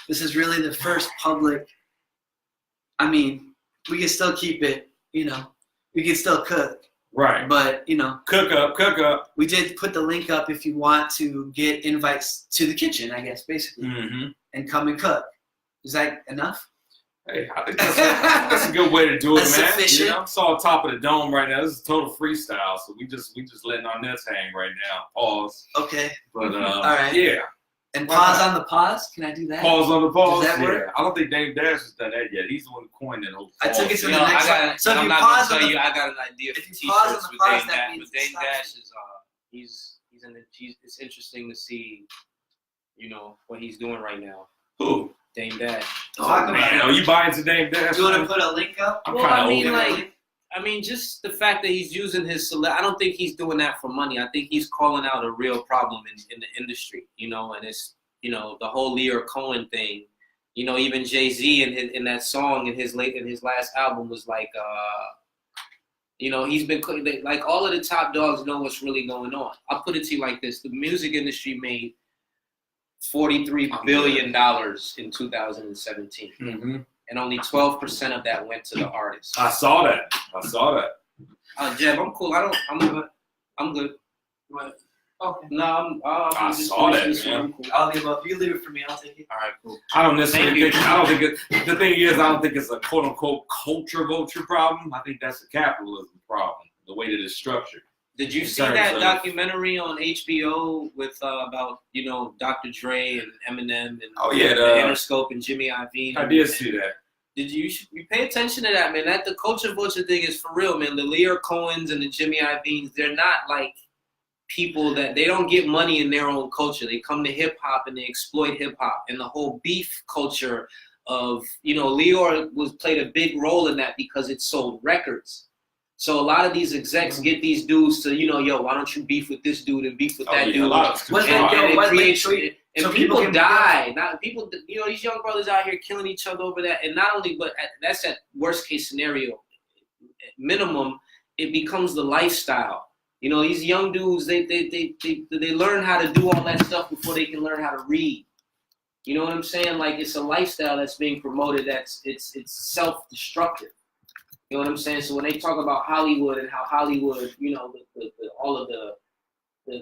This is really the first public. I mean, we can still keep it, we can still cook. Right. But, Cook up. we did put the link up if you want to get invites to the kitchen, I guess, basically, Mm-hmm. and come and cook. Is that enough? Hey, I think that's a good way to do it, That's man. sufficient. It's all top of the dome right now. This is total freestyle, so we just letting our nuts hang right now. Pause. Okay. But All right. yeah. And Why pause not? on the pause? Can I do that? Pause on the pause. Does that work? Yeah. I don't think Dame Dash has done that yet. He's the one who coined that whole I took it to pause the thing. next one. So if I'm you not pause gonna on tell the- you, I got an idea if for you pause on t-shirts the with pause, Dame that Dash. means But Dame it's not- Dash is it's interesting to see, what he's doing right now. Who? Dame Dash. Talk about Man, it. are you buying to Dame Dash? You want to put a link up? I'm Well, kind I of mean, over it. just the fact that he's using his I don't think he's doing that for money. I think he's calling out a real problem in the industry, and it's, the whole Lyor Cohen thing. Even Jay-Z in that song in his last album was like, he's been like, all of the top dogs know what's really going on. I'll put it to you like this: the music industry made $43 billion in 2017, Mm-hmm. and only 12% of that went to the artists. I saw that. Jeb, I'm cool. I'm good. What? Okay. No, I just saw that, finish this man. one. I'm cool. I'll leave up. You leave it for me. I'll take it. All right, cool. I don't necessarily Thank you. think. I don't think it. The thing is, I don't think it's a quote unquote culture vulture problem. I think that's a capitalism problem. The way that it's structured. Did you In see terms that of- documentary on HBO with about Dr. Dre and Eminem and Oh, yeah, the the- Interscope and Jimmy Iovine? I did see that. You pay attention to that, man? That the culture vulture thing is for real, man. The Lyor Cohens and the Jimmy Iovines, they're not like people that they don't get money in their own culture. They come to hip hop and they exploit hip hop and the whole beef culture of Lyor played a big role in that because it sold records. So a lot of these execs get these dudes to why don't you beef with this dude and beef with that dude? A lot of What- control. yo, And it what- creates- wait, and so people people can- die. Not people. These young brothers out here killing each other over that. And not only, but that's at worst case scenario. At minimum, it becomes the lifestyle. These young dudes, they learn how to do all that stuff before they can learn how to read. You know what I'm saying? Like, it's a lifestyle that's being promoted. It's self-destructive. You know what I'm saying? So when they talk about Hollywood and how Hollywood, all of the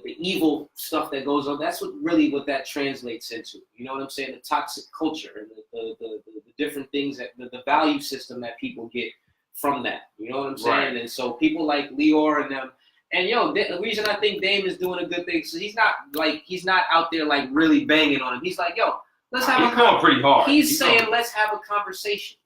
evil stuff that goes on, that's what that translates into. You know what I'm saying? The toxic culture and the different things that the value system that people get from that. You know what I'm saying? Right. And so people like Lyor and them, and the reason I think Dame is doing a good thing, so he's not out there like really banging on him. He's like, let's have He's going pretty hard. He's saying, going- let's have a conversation.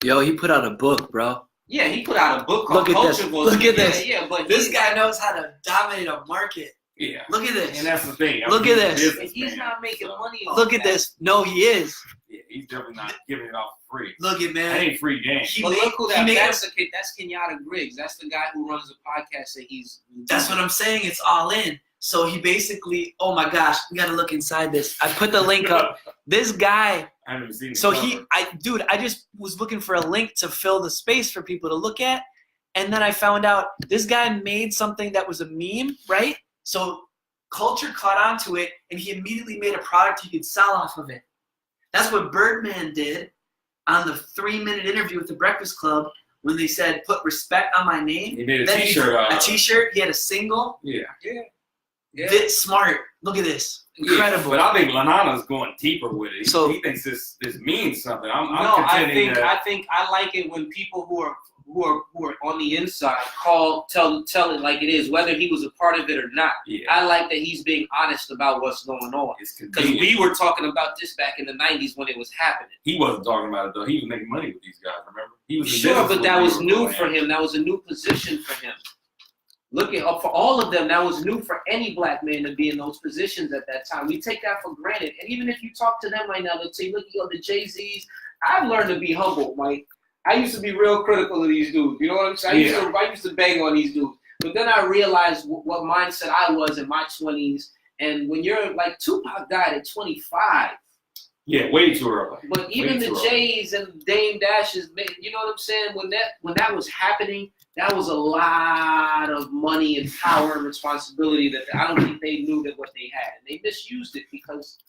Yo, he put out a book, bro. Yeah, he put out a book called Look at this. Culture Vulture. Look at this. Yeah, but This guy knows how to dominate a market. Yeah. Look at this. And that's the thing. Look at this. he's not making money. off Look at that. this. No, he is. Yeah, he's definitely not giving it off free. Look at That man. ain't free game. He But made- look who he that. made That's Kenyatta Griggs. That's the guy who runs the podcast that he's. That's what I'm saying. It's all in. So he basically, oh my gosh, we got to look inside this. I put the link up. This guy I haven't even seen the So cover. I just was looking for a link to fill the space for people to look at. And then I found out this guy made something that was a meme, right? So culture caught onto it, and he immediately made a product he could sell off of it. That's what Birdman did on the 3-minute interview with the Breakfast Club when they said, put respect on my name. He made a Then T-shirt out a of it. T-shirt. He had a single. Yeah. This smart. Look at this. Incredible. But I think Lanana's going deeper with it. So- He thinks this means something. I'm No, I contending think that I like it when people who are on the inside tell it like it is, whether he was a part of it or not. yeah, I like that he's being honest about what's going on. it's Because convenient. we were talking about this back in the 90s when it was happening. He wasn't talking about it though. He was making money with these guys. Remember? He was in Sure, business but with that was Leroy new Cohen. for him. That was a new position for him. Look at for all of them, that was new for any black man to be in those positions at that time. We take that for granted. And even if you talk to them right now, they'll say, look, the Jay-Z's. I've learned to be humble, Mike. I used to be real critical of these dudes. You know what I'm saying? I used to bang on these dudes. But then I realized what mindset I was in my 20s. And when you're like, Tupac died at 25. Yeah, way too early. But even Way the too early. Jays and Dame Dashes, you know what I'm saying? When that was happening, that was a lot of money and power and responsibility that I don't think they knew that what they had. And they misused it because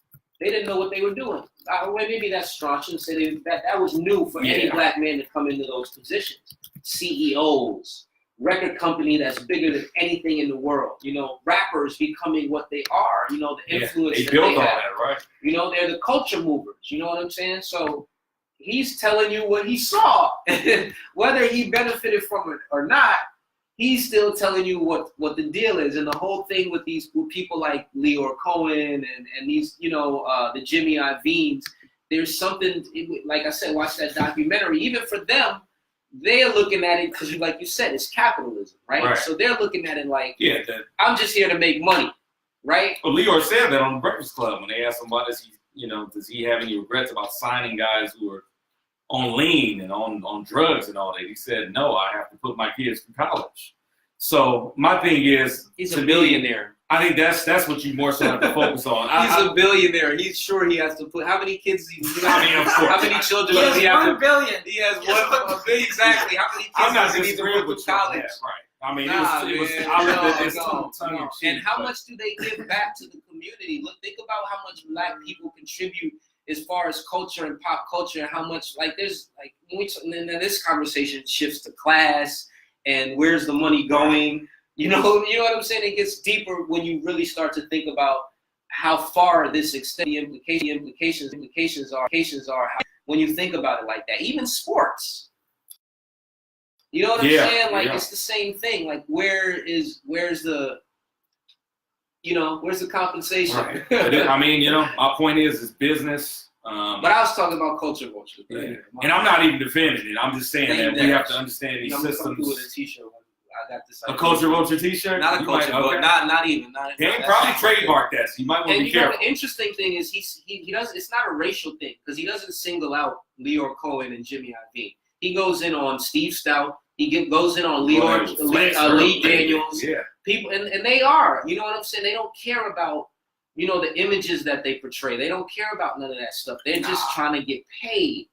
they didn't know what they were doing. Well, maybe that's strong. I shouldn't say that was new for any Yeah. black man to come into those positions. CEOs, record company that's bigger than anything in the world. You know, rappers becoming what they are. You know, the influence They that built they all have. that, right? You know, they're the culture movers. You know what I'm saying? So he's telling you what he saw. Whether he benefited from it or not, he's still telling you what the deal is. And the whole thing with people like Leroy Cohen and these, you know, the Jimmy Iovine's, there's something, like I said, watch that documentary. Even for them, they're looking at it because, like you said, it's capitalism, right? So they're looking at it like, Yeah. I'm just here to make money, right? Well, Leroy said that on the Breakfast Club when they asked him about this. Does he have any regrets about signing guys who are on lean and on drugs and all that? He said, no, I have to put my kids through college. So my thing is, He's to a me, billionaire. I think that's what you more so have to focus on. He's a billionaire. He's sure he has to put how many kids? I mean, of course. How many children He does has he have 1 to? billion. He has Yes, one billion exactly. How many kids I'm not does he need to disagreeing put with through you on college? that, right? I mean, Nah, it was man, I looked at no, this no, tongue in no. cheek. And how but- much do they give back to the community? Look, think about how much black people contribute as far as culture and pop culture, and how much there's and then this conversation shifts to class and where's the money going. You know what I'm saying? It gets deeper when you really start to think about how far this extends. The implications are when you think about it like that. Even sports. You know what I'm saying? It's the same thing. Like where's the compensation? Right. But I mean, my point is, it's business. But I was talking about culture vulture. Yeah. And I'm not even defending it. I'm just saying that we have to understand these I'm gonna come through with a systems. T-shirt. I got this. A culture vulture T-shirt? Not a You culture, might- but okay. not even. They ain't probably trademarked that, so you might want to And be you know, careful. the interesting thing is he does. It's not a racial thing because he doesn't single out Leroy Cohen and Jimmy Iovine. He goes in on Steve Stout. He goes in on Lee Daniels. Yeah. People, and they are. You know what I'm saying? They don't care about the images that they portray. They don't care about none of that stuff. They're just trying to get paid.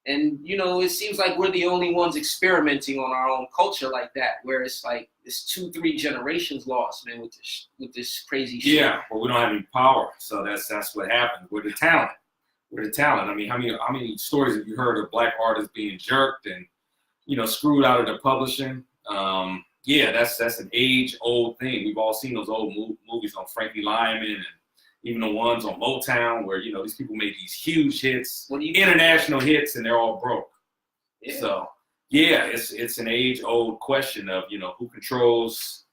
And it seems like we're the only ones experimenting on our own culture like that, where it's like it's 2-3 generations lost, man, with this crazy shit. Yeah, but we don't have any power, so that's what happened. We're the talent. I mean, how many stories have you heard of black artists being jerked and screwed out of their publishing? Yeah, that's an age-old thing. We've all seen those old movies on Frankie Lyman and even the ones on Motown where these people made these huge hits, international hits, and they're all broke. Yeah. So yeah, it's an age-old question of who controls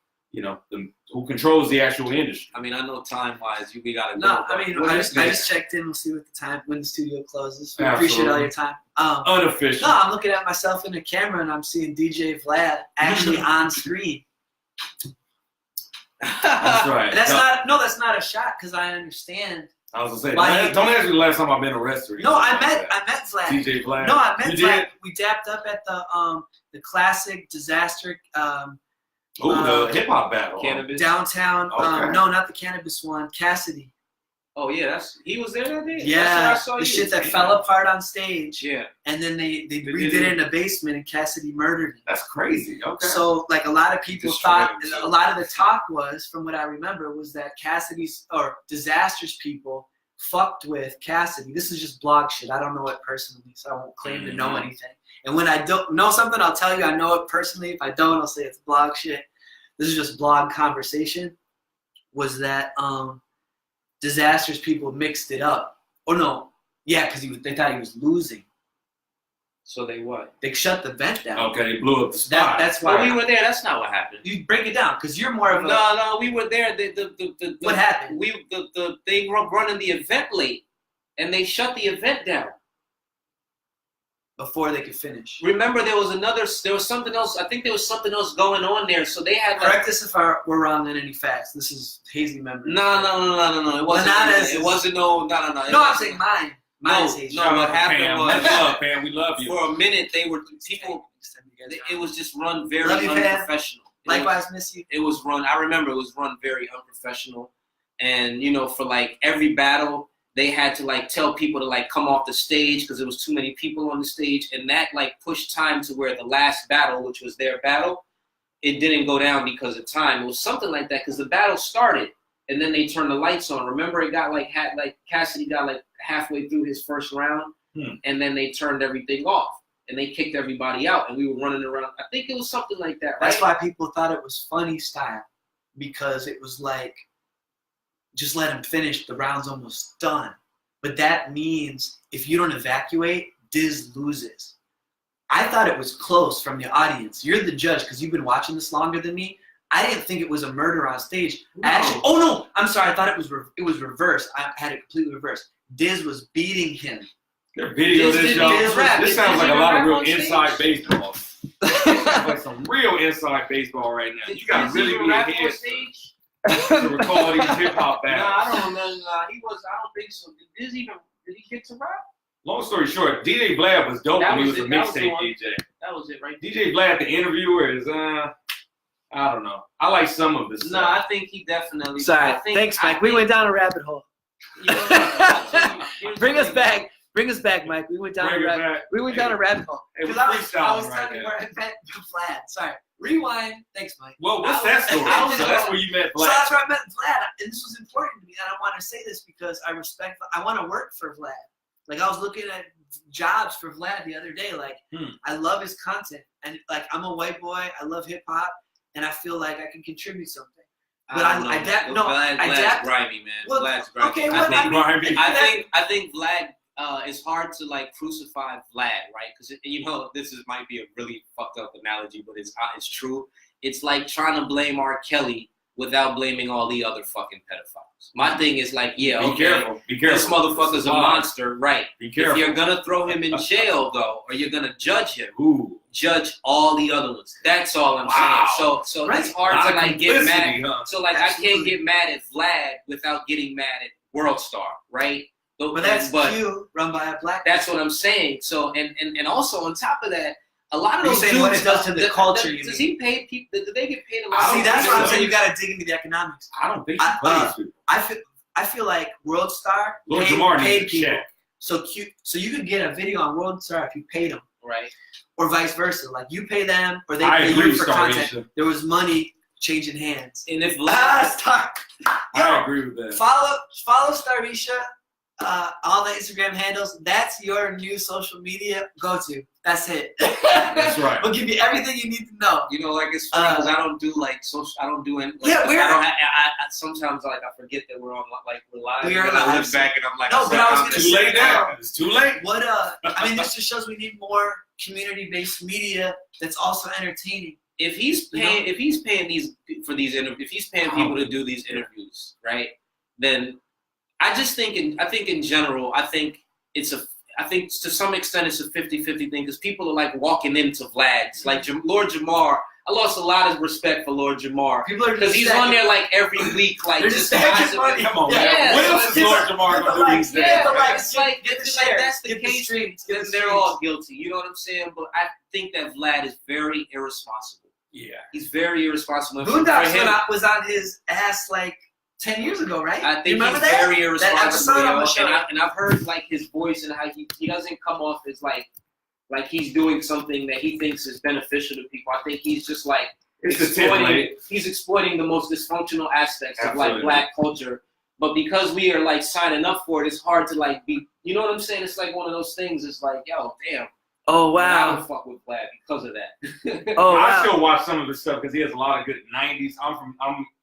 who controls the actual industry. I mean, I know time-wise, we gotta go. No, I mean, What I is just checked in. We'll see what the time when the studio closes. We Absolutely. appreciate all your time. Unofficial. No, I'm looking at myself in the camera and I'm seeing DJ Vlad actually on screen. That's right. And that's not a shot because I understand. I was gonna say, Why- don't ask me the last time I've been arrested. No, I met Vlad. DJ Vlad. No, I met You Vlad. did? We dapped up at the classic disaster Oh, the hip hop battle. Cannabis. downtown. Okay. No, not the cannabis one. Cassidy. Oh yeah, he was there that day. Yeah, That's what I saw the you. shit that fell apart on stage. Yeah. And then they redid it in the basement, and Cassidy murdered him. That's crazy. Okay. So, like, a lot of people Destroyed thought, himself. a lot of the talk was, from what I remember, was that Cassidy's, or Disaster's people fucked with Cassidy. This is just blog shit. I don't know it personally, so I won't claim to know anything. And when I don't know something, I'll tell you I know it personally. If I don't, I'll say it's blog shit. This is just blog conversation. Was that Disaster's people mixed it up? Oh no, yeah, because they thought he was losing. So they what? They shut the vent down. Okay, they blew up the spot. That's why. Well, we were there. That's not what happened. You break it down because you're more of a. No, we were there. What happened? They were running the event late, and they shut the event down. Before they could finish. Remember, there was something else. I think there was something else going on there. So they had. Correct us if we're wrong in any facts. This is hazy memory. No. It wasn't. Well, it wasn't no. No. No, I'm saying mine. Mine's hazy. No, what happened was Pam, we love you. for a minute they were people. It was just run very Love you, Pam. unprofessional. Likewise, miss you. It was run. I remember it was run very unprofessional, and for like every battle, they had to like tell people to like come off the stage because there was too many people on the stage, and that like pushed time to where the last battle, which was their battle, it didn't go down because of time. It was something like that because the battle started, and then they turned the lights on. Remember, it got like Cassidy got like halfway through his first round, and then they turned everything off. And they kicked everybody out, and we were running around. I think it was something like that, right? That's why people thought it was funny style, because it was like, just let him finish. The round's almost done. But that means if you don't evacuate, Diz loses. I thought it was close from the audience. You're the judge because you've been watching this longer than me. I didn't think it was a murder on stage. No. Actually, oh no, I'm sorry. I thought it was reversed. I had it completely reversed. Diz was beating him. Their video This this, didn't y'all. even rap. This sounds This like a didn't lot of even real rap on inside stage. baseball. Sounds like some real inside baseball right now. You gotta really be rap on ahead stage. to recall these hip hop Nah, battles. I don't know. Nah, he was. I don't think so. Did he get to rap? Long story short, DJ Vlad was dope That when he was was a it. That was the mixtape one. DJ. That was it, right? DJ Vlad, the interviewer, is I don't know. I like some of this. No, I think he definitely. Sorry. I think, Thanks, Mike. We went down a rabbit hole. Bring us back. Bring us back, Mike. We went down Bring a it rabbit. back. We went down a rabbit hole. It was Because I was freestyling right telling you there. where I met Vlad. Sorry. Rewind. Thanks, Mike. Well, what's I that was- story? I was- So that's where you met So Vlad. that's where I met Vlad, and this was important to me. And I want to say this because I respect. I want to work for Vlad. Like I was looking at jobs for Vlad the other day. Like I love his content, and like I'm a white boy. I love hip hop, and I feel like I can contribute something. But Vlad's grimy, man. Well, Vlad's grimy. okay, I think, Grimy. I think Vlad. It's hard to like crucify Vlad, right? Because might be a really fucked up analogy, but it's true. It's like trying to blame R. Kelly without blaming all the other fucking pedophiles. My thing is like, yeah, Be okay, careful. Be careful. this motherfucker's a monster, right? Be If careful. you're gonna throw him in jail though, or you're gonna judge him, Ooh. judge all the other ones. That's all I'm Wow. saying. So Right. it's hard Lot to of like get mad. complicity, huh? So like I can't Absolutely. get mad at Vlad without getting mad at World Star, right? But that's Q run by a black. That's what I'm saying. So and also on top of that, a lot of You're those saying dudes. what it does to the culture, you Does mean. he pay people? Do they get paid a lot? I See, don't that's think what I'm so. saying. You got to dig into the economics. I don't think he I- plays people. I feel like World Star Lord Jamar paid needs a people. check. So you could get a video on World Star if you paid them, Right. or vice versa. Like you pay them, or they I pay agree, you for Star content. Asia. There was money changing hands. And if Star. I Yo, agree with that. follow Starisha. All the Instagram handles. That's your new social media go-to. That's it. That's right. We'll give you everything you need to know. like it's funny because I don't do like social. I don't do any. Like, Yeah, we're- I don't. I sometimes like I forget that we're on like we're live. We are and then I live. look back and I'm like, No, but I was gonna Too say late now. now. It's too late. What I mean, this just shows we need more community-based media that's also entertaining. if he's paying these for these interviews, if he's paying people to do these interviews, right? Then I think in general, I think to some extent it's a 50-50 thing because people are like walking into Vlad's. Like Lord Jamar, I lost a lot of respect for Lord Jamar People are because just he's stacking- on there like every week, like They're just just stacking constantly- money. Come on, Yeah, man. What so else is get Lord the- Jamar get the gonna do likes, these get days? the Yeah, likes, it's like get the it's like shares, that's the get the case. streams, get Then the they're streams. all guilty. You know what I'm saying? But I think that Vlad is very irresponsible. Yeah. He's very irresponsible. And Boondocks for him, was on his ass like 10 years ago, right? I You think remember he's that? very irresponsible, episode on the show. and I've heard like his voice and how he doesn't come off as like he's doing something that he thinks is beneficial to people. I think he's just like It's the template. he's exploiting the most dysfunctional aspects of Absolutely. like black culture. But because we are like signing up for it, it's hard to like be. You know what I'm saying? It's like one of those things. It's like, yo, damn. Oh, I wow. don't fuck with Vlad because of that. Oh, I wow. still watch some of his stuff because he has a lot of good '90s. I'm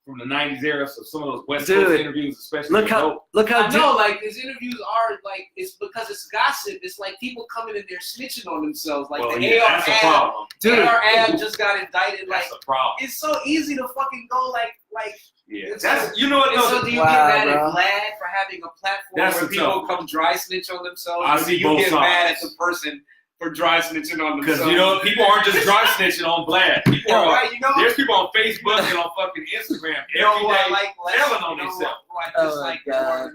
from the '90s era, so some of those West Dude, Coast interviews, especially. Look are how dope. I know, like his interviews are like it's because it's gossip. It's like people coming in there snitching on themselves. Like Well, the yeah, that's a problem. Dude. AR just got indicted. Like That's a problem. it's so easy to fucking go like. Yeah, it's that's you know what? And though? so do you Wow, get mad bro. at Vlad for having a platform That's where the people tough. come dry snitch on themselves? I or see do you both get mad at sides. the person for dry snitching on Because themselves? you know people aren't just dry snitching on Vlad. People are, right? You know, there's people on Facebook and on fucking Instagram you know every who I day like less, telling on you know themselves. who I Oh dislike my God. more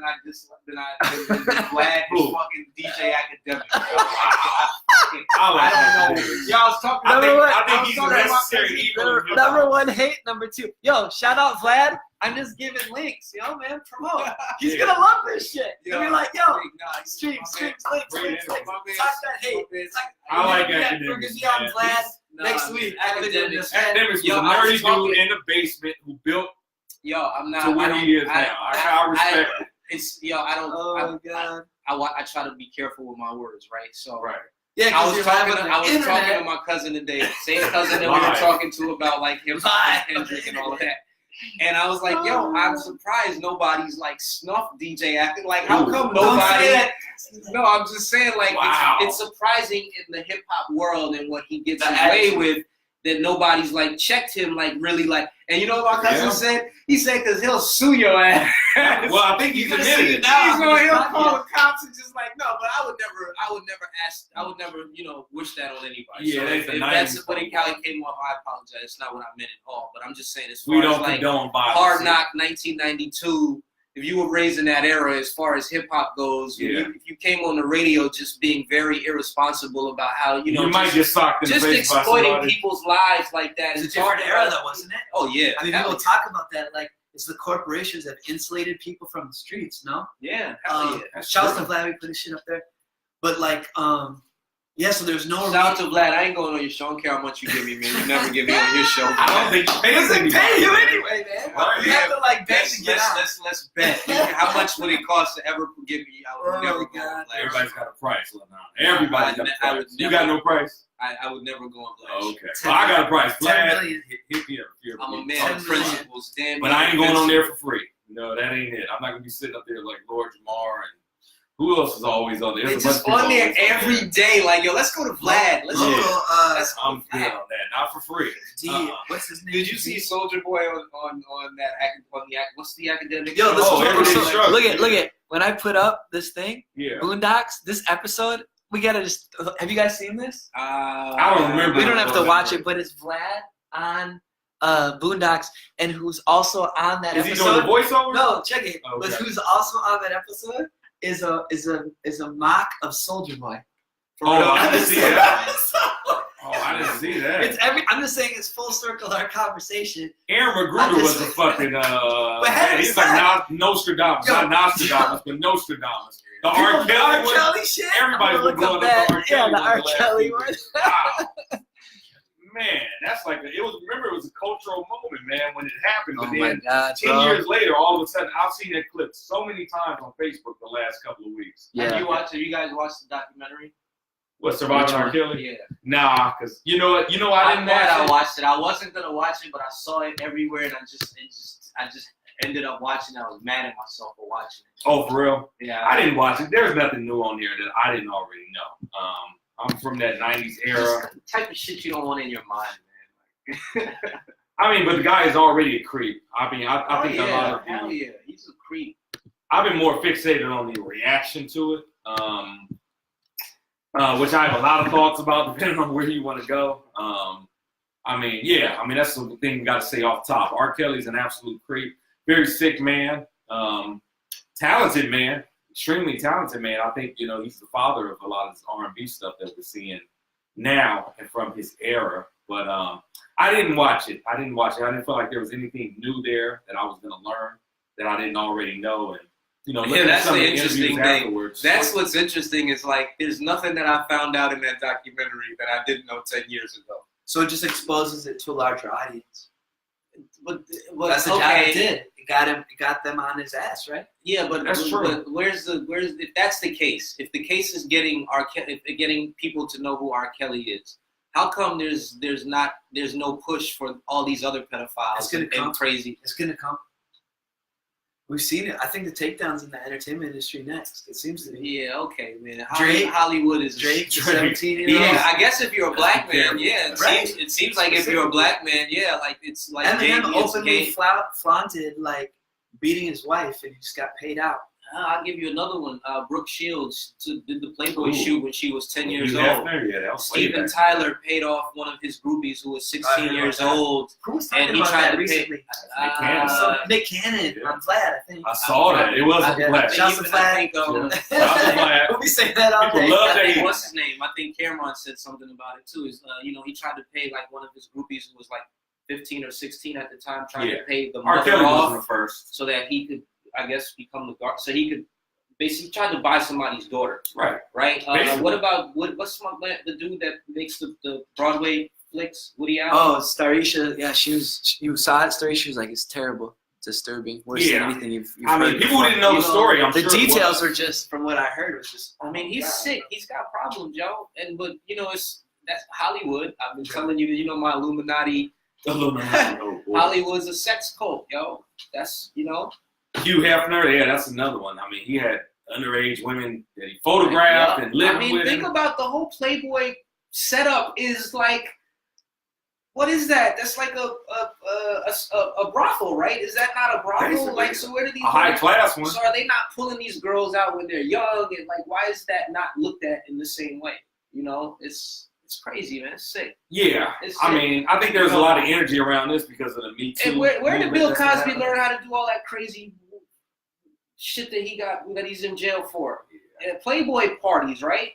than I Vlad Who? is fucking DJ Academic. I I don't know. Y'all was talking I about think, Number I I think was he's a talking about necessary Crazy evil. in hip-hop. Number one hate, number two. Yo, shout out Vlad. I'm just giving links, man. Promote. He's Yeah. gonna love this shit. He'll be like, yo, Nah, streams, links, Bring it links, in. links. Talk that hate. It's like, I like we're academics, gonna be on man. Vlad Nah, next week. Academics. Academics was Yo, a I was nerdy talking- dude in the basement who built Yo, I'm not. to where I he is don't- now. I respect it. It's yo. I don't. Oh I, my god. I try to be careful with my words, right? So Right. Yeah, I was you're talking. live on I was the talking to internet. my cousin today, same cousin that we were Live. talking to about like hip hop Live. and Kendrick and all of that. And I was like, yo, I'm surprised nobody's like snuff DJ acting. Like, how Ooh, come don't nobody? say that. No, I'm just saying, like, Wow. it's surprising in the hip hop world and what he gets The away attitude. with that nobody's like checked him, like really, like. And you know what my cousin Yeah. said? He said, because he'll sue your ass. Well, I think he's You're gonna admitted see it. it now. He'll call the cops and just like, no, but I would never, wish that on anybody. Yeah, so that's if the that's 90s what it problem. came off, I apologize. It's not what I meant at all. But I'm just saying, as far We as don't like condone violence. Hard Knock 1992, if you were raised in that era, as far as hip hop goes, Yeah. if you came on the radio just being very irresponsible about how You might get socked in the just face by exploiting somebody. people's lives like that. It's a and different talking era, about- though, wasn't it? Oh yeah, I mean, hell people talk about that like it's the corporations that insulated people from the streets. No. yeah, hell yeah. That's Shouts to true. Vlad, we put his shit up there. But like, yeah. So there's no. Shout out to Vlad. I ain't going on your show. I don't care how much you give me, man. You never give me on your show. I don't think he pays doesn't anybody. pay you anyway, man. Right. You have to like beg to get out. Let's bet. How much would it cost to ever give me? I would Oh, never go God. on Vlad. Everybody's got a price. Well, now. Everybody's got a I would price. You never- got no price? I would never go on Vlad. Okay. Well, I got a price. 10 Vlad, million. hit me up. if you're I'm a ever- man 10 of million. principles. Damn. But I ain't going on there for free. No, that ain't it. I'm not gonna be sitting up there like Lord Jamar and who else is always on there? It's There's a just bunch of on people there always every day. Like, yo, let's go to Vlad. Let's Yeah. Local, I'm good on that. Not for free. D, what's his name? Did you see Soldier Boy on that what's the academic? Yo, show? this Oh, is everyday so, struggle. look at when I put up this thing, Yeah. Boondocks, this episode. We gotta just. Have you guys seen this? I don't remember. We don't have to Yeah. watch it, but it's Vlad on Boondocks, and who's also on that Is he episode. doing the voiceover? No, check it. Okay. But who's also on that episode is a mock of Soldier Boy. Oh, I didn't see that. So, Oh, I didn't see that. it's I'm just saying it's full circle our conversation. Aaron Magruder was a fucking having he's said- like Nostradamus, Yo, not Nostradamus, but Nostradamus. The People, R. the Kelly R. one. Kelly shit. Everybody's I'm been gonna look blowing up up the that. R. Kelly Yeah, the one R. the last Kelly few one. weeks. Wow. Man, that's like it was. Remember, it was a cultural moment, man, when it happened. But Oh my then god, 10 bro. years later, all of a sudden, I've seen that clip so many times on Facebook the last couple of weeks. Yeah. Have you guys watched the documentary? What, Surviving Which R. one? Kelly? Yeah. Nah, because you know what? I I'm didn't mad I watch it. watched it. I wasn't gonna watch it, but I saw it everywhere, and I just ended up watching it. I was mad at myself for watching it. Oh, for real? Yeah. I didn't watch it. There's nothing new on there that I didn't already know. I'm from that 90s era. Just the type of shit you don't want in your mind, man. I mean, but the guy is already a creep. I mean, I think a lot yeah, of hell you, yeah, he's a creep. I've been more fixated on the reaction to it, which I have a lot of thoughts about depending on where you want to go. I mean, yeah, I mean, that's the thing we got to say off top. R. Kelly's an absolute creep. Very sick man, talented man, extremely talented man. I think, you know, he's the father of a lot of this R&B stuff that we're seeing now and from his era. But I didn't watch it. I didn't feel like there was anything new there that I was going to learn. that I didn't already know. And looking Yeah, at that's some the of the interesting interviews thing. afterwards. That's what's interesting is like there's nothing that I found out in that documentary that I didn't know 10 years ago. So it just exposes it to a larger audience. But That's the job it did. It got them on his ass, right? Yeah, but That's true. But where's if that's the case? If the case is getting getting people to know who R. Kelly is, how come there's no push for all these other pedophiles and crazy? It's gonna come. We've seen it. I think the takedown's in the entertainment industry next. It seems to be. Yeah, okay, man. Drake, Hollywood is Drake, 17-year-old. Yeah, I guess if you're a black man, yeah, Right. it seems like if you're a black man, yeah, like it's like Eminem openly flaunted like beating his wife, and he just got paid out. I'll give you another one. Brooke Shields did the Playboy shoot when she was 10 years old. Yeah, that was way Steven back. Tyler paid off one of his groupies who was 16 years old. Who was And talking he about tried that to pay- recently? Nick Nick Cannon Yeah. on Vlad, I think. I saw that. It wasn't Yeah. black. Shots of flag. Vlad. We say that all People day. love I think, that. what's his name? I think Cameron said something about it too. Is he tried to pay like one of his groupies who was like 15 or 16 at the time, trying to pay the R. mother Kelly off was the first. so that he could, I guess, become the guard. So he could basically try to buy somebody's daughter. Right. Right. Basically. What about what's the dude that makes the Broadway flicks? Woody Allen. Oh, Starisha. Yeah, you saw it, Starisha was like, it's terrible, disturbing, worse than Yeah. anything you've I mean, heard people before. didn't know the story. I'm The sure details it were was. just, from what I heard, was just. I mean, he's God. sick. He's got problems, yo. But that's Hollywood. I've been telling you, my Illuminati. Oh, boy. Hollywood's a sex cult, yo. That's Hugh Hefner, yeah, that's another one. I mean, he had underage women that he photographed and lived I mean, with. think about the whole Playboy setup. Is like, what is that? That's like a brothel, right? Is that not a brothel? Basically, Like, so where do these a high class one. So are they not pulling these girls out when they're young? And like, why is that not looked at in the same way? It's crazy, man. It's sick. Yeah, It's I sick. mean, I think there's a lot of energy around this because of the Me Too. And where did movement Bill that's Cosby happening. learn how to do all that crazy shit that he's in jail for? Playboy parties, right?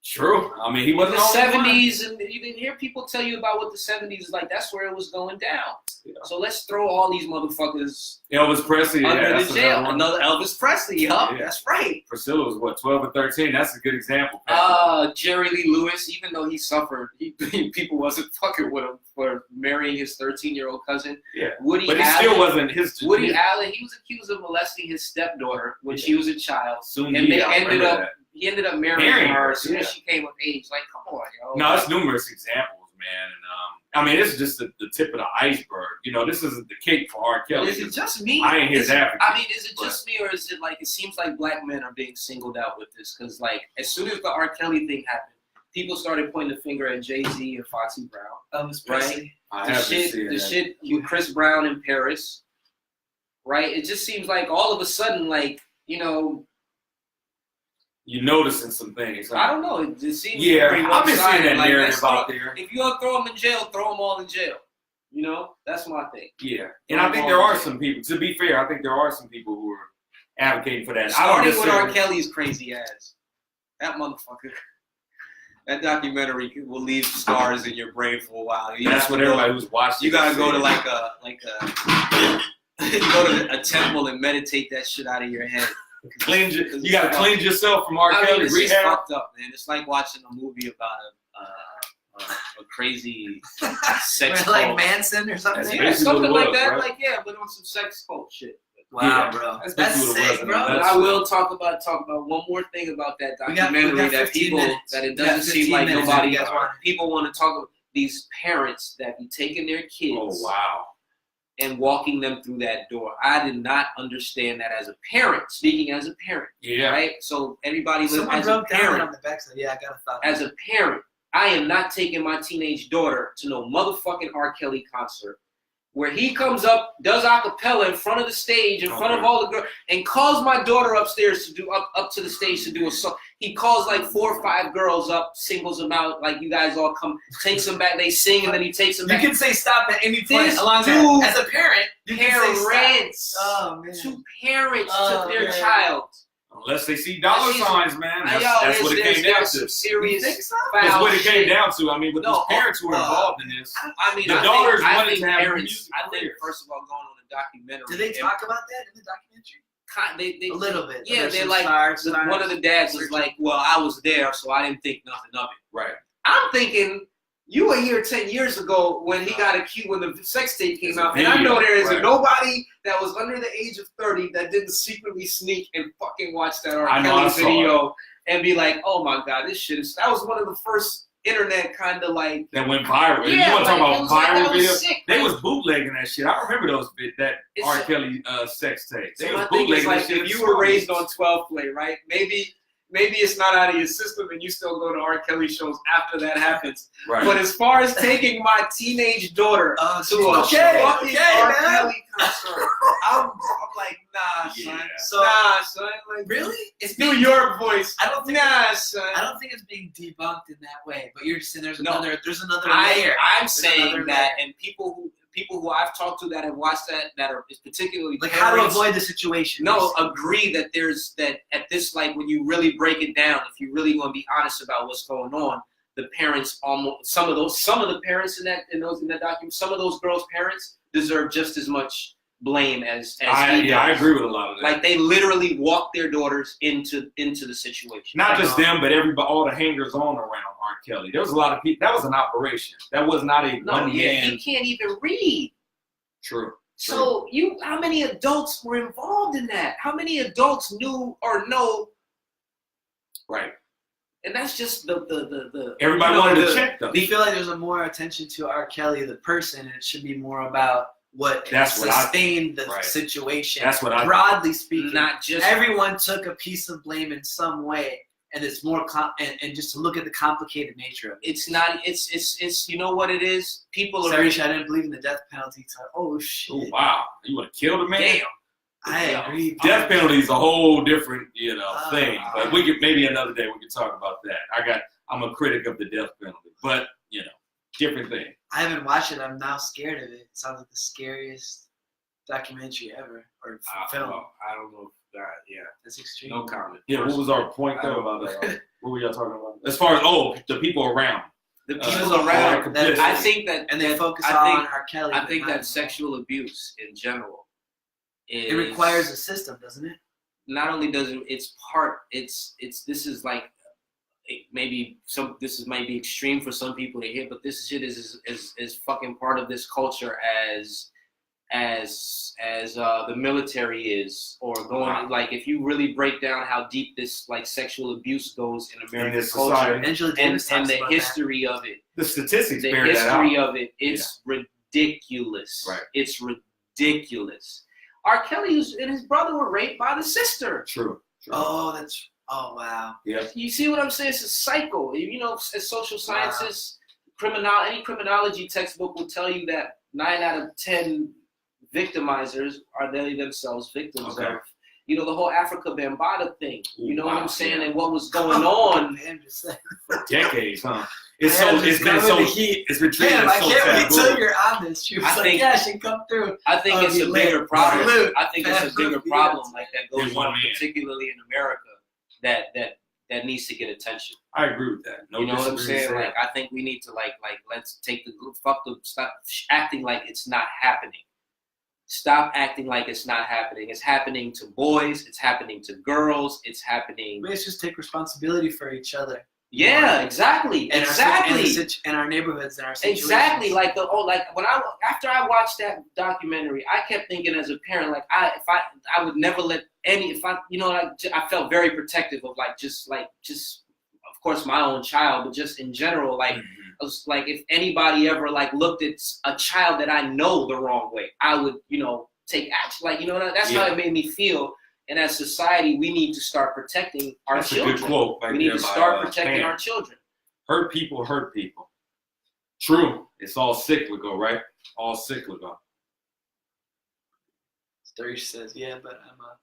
True. I mean, he In wasn't the the only one. 70s, and you didn't hear people tell you about what the 70s is like. That's where it was going down. Yeah. So let's throw all these motherfuckers Elvis Presley, yeah, under that's the jail. another one. Another Elvis Presley, yup. Yeah. That's right. Priscilla was what, 12 or 13? That's a good example. Jerry Lee Lewis, even though he suffered, people wasn't fucking with him for marrying his 13-year-old cousin. Yeah. Woody But he Allen, still wasn't his. Woody Allen, he was accused of molesting his stepdaughter when she was a child. Soon And he they I ended remember up that. he ended up marrying her as soon yeah. as she came of age. Like, come on, yo. No, it's numerous examples, man. And I mean, it's just the tip of the iceberg. This isn't the cake for R. Kelly. Is it just me? I ain't his advocate. I mean, is it just me, or is it like it seems like black men are being singled out with this? Because like as soon as the R. Kelly thing happened, people started pointing the finger at Jay-Z and Foxy Brown. Elvis Presley. I The haven't shit, seen the that. shit with Chris Brown in Paris, right? It just seems like all of a sudden, like You're noticing some things. Huh? I don't know. It just seems Yeah, very I've been seeing one-sided. that Like, narrative let's out throw- there. If you gonna throw them in jail, throw them all in jail. That's my thing. Yeah, and I think there are some people. To be fair, I think there are some people who are advocating for that. I don't Starting with R. necessarily. Kelly's crazy ass. That motherfucker. That documentary will leave scars in your brain for a while. You That's have what to go- everybody who's watching. You gotta is go to saying. go to a temple and meditate that shit out of your head. Cleanse. You gotta cleanse yourself from R. I mean, Kelly. it's just Rehab. fucked up, man. It's like watching a movie about a crazy sex Like cult. Manson or something. That's Yeah, basically something what it like was, that. right? Like but on some sex cult shit. Wow, Yeah. bro. That's That's basically what it sick, was. bro. But That's I will talk about one more thing about that We got documentary that 15 people minutes. that it We got doesn't seem 15 like minutes nobody if you guys want. people want to talk about these parents that be taking their kids Oh wow. and walking them through that door. I did not understand that as a parent, speaking as a parent, Yeah. right? So everybody Someone as a wrote down parent, on the backside. Yeah, I got a thought. as a parent, I am not taking my teenage daughter to no motherfucking R. Kelly concert where he comes up, does a cappella in front of the stage, in front of all the girls, and calls my daughter upstairs to do up to the stage to do a song. He calls like 4 or 5 girls up, singles them out, like you guys all come, takes them back, they sing, and then he takes them You back. can say stop at any point This along dude- that. As a parent, you can say stop. Parents, Oh, man. two parents Oh, took their man. child. Unless they see dollar She's- signs, man. That's, Yo, that's what it there's came down some to. serious You think so? That's foul what it came shit. down to. I mean, with No, those parents who were involved in this. I mean, The I daughters think wanted to have parents. music I think careers. first of all, going on a documentary. Did they and- talk about that in the documentary? they A little bit. Yeah, There's they're some like stars. one of the dads was like, "Well, I was there, so I didn't think nothing of it." Right. I'm thinking you were here 10 years ago when he got accused when the sex tape came It's a out, and I know video, there isn't right. nobody that was under the age of 30 that didn't secretly sneak and fucking watch that R. I know, I Kelly saw video and be like, "Oh my God, this shit is." That was one of the first internet kind of like. That went viral. Yeah, you want to like, talk it about was like, viral that was videos? sick, They man. was bootlegging that shit. I remember those that It's R. a- Kelly sex tapes. They So was my thing is bootlegging that like, shit. if you were raised on 12 play, right? Maybe it's not out of your system, and you still go to R. Kelly shows after that happens. Right. But as far as taking my teenage daughter to a Okay, fucking okay, R. man. Kelly concert, I'm like, nah, son. Yeah. So Nah, son. Like, really, it's New being, York voice. I don't think. Nah, son. I don't think it's being debunked in that way. But you're just saying there's No. another. There's another layer. I'm There's saying another that, layer. and people who I've talked to that have watched that are particularly Like how to parents, avoid the situation. No, agree that there's that at this, like, when you really break it down, if you really want to be honest about what's going on, the parents almost some of the parents in that document, some of those girls' parents deserve just as much blame as I he does. agree with a lot of that. Like, they literally walked their daughters into the situation. Not just them, but everybody, all the hangers on around R. Kelly. There was a lot of people. That was an operation. That was not a No, one yeah, man. he can't even read. True. So how many adults were involved in that? How many adults knew or know? Right. And that's just the Everybody You know, wanted the- to check them. Do you feel like there's a more attention to R. Kelly, the person, and it should be more about what That's what I sustained the Right. situation? That's what I broadly speaking. not just Everyone took a piece of blame in some way, and it's more and just to look at the complicated nature of it. it's not it's you know what it is? People are Serious, I didn't believe in the death penalty. So, oh shit! Oh wow! You want to kill the man? damn. I agree. Death penalty is a whole different, Ah. thing. But we could maybe another day we could talk about that. I'm a critic of the death penalty, but different thing. I haven't watched it. I'm now scared of it. It sounds like the scariest documentary ever or film. I don't know. Yeah, That's extreme. no comment. Yeah, what was our point though about that? What were y'all talking about? As far as the people around. The Uh, people like around. a business. I think that And they focus I think- on R. Kelly. I but think not- that sexual abuse in general is, it requires a system, doesn't it? not only does it, it's part. It's this is like maybe might be extreme for some people to hear, but this shit is fucking part of this culture as the military is, or going Wow. like, if you really break down how deep this like sexual abuse goes in American this culture society. Angela and Davis talks the about history of it. The statistics The bear that history out. of it, it's ridiculous. Right. It's ridiculous. R. Kelly and his brother were raped by the sister. True. that. Oh wow. Yeah. You see what I'm saying? It's a cycle. You know, as social scientists, any criminology textbook will tell you that 9 out of 10 victimizers are they themselves victims Okay. of. You know, the whole Africa Bambaataa thing. You know what Wow, I'm saying? yeah. And what was going on. Man, just saying. For decades, huh? It's been treated Damn, as I so can't wait taboo. till you're on this. She was I like, think- yeah, she come through. I think Oh, it's a you lit. bigger problem. Salute. I think it's a bigger Yes. problem like that goes In one on, man. particularly in America, that needs to get attention. I agree with that. No You know what I'm disagreement saying? there. Like, I think we need to let's take stop acting like it's not happening. Stop acting like it's not happening. It's happening to boys. It's happening to girls. It's happening. Let's just take responsibility for each other. Yeah, exactly, And exactly. our neighborhoods and our situations. Exactly, like after I watched that documentary, I kept thinking as a parent, like I would never let I felt very protective of just of course my own child, but just in general, like I was like, if anybody ever looked at a child that I know the wrong way, I would take action. That's how it made me feel. And as society, we need to start protecting our That's children. a good quote. Right We need there to by, start protecting Pam. our children. Hurt people hurt people. True. It's all cyclical, right? All cyclical. Sturge says, yeah, but I'm a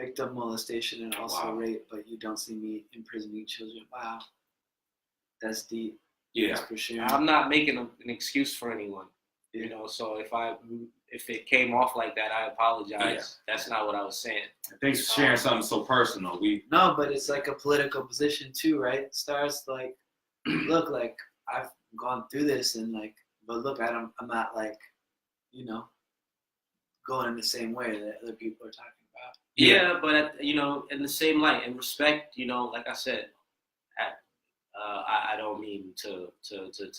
victim of molestation and also Wow. rape, but you don't see me imprisoning children. Wow. That's deep. Yeah. Thanks for sharing. I'm not making an excuse for anyone, So if it came off like that, I apologize. That's not what I was saying. Thanks for sharing something so personal. No, but it's like a political position too, right? Stars like, look, like I've gone through this and but look, I'm not going in the same way that other people are talking about. Yeah, but in the same light and respect, like I said, I don't mean to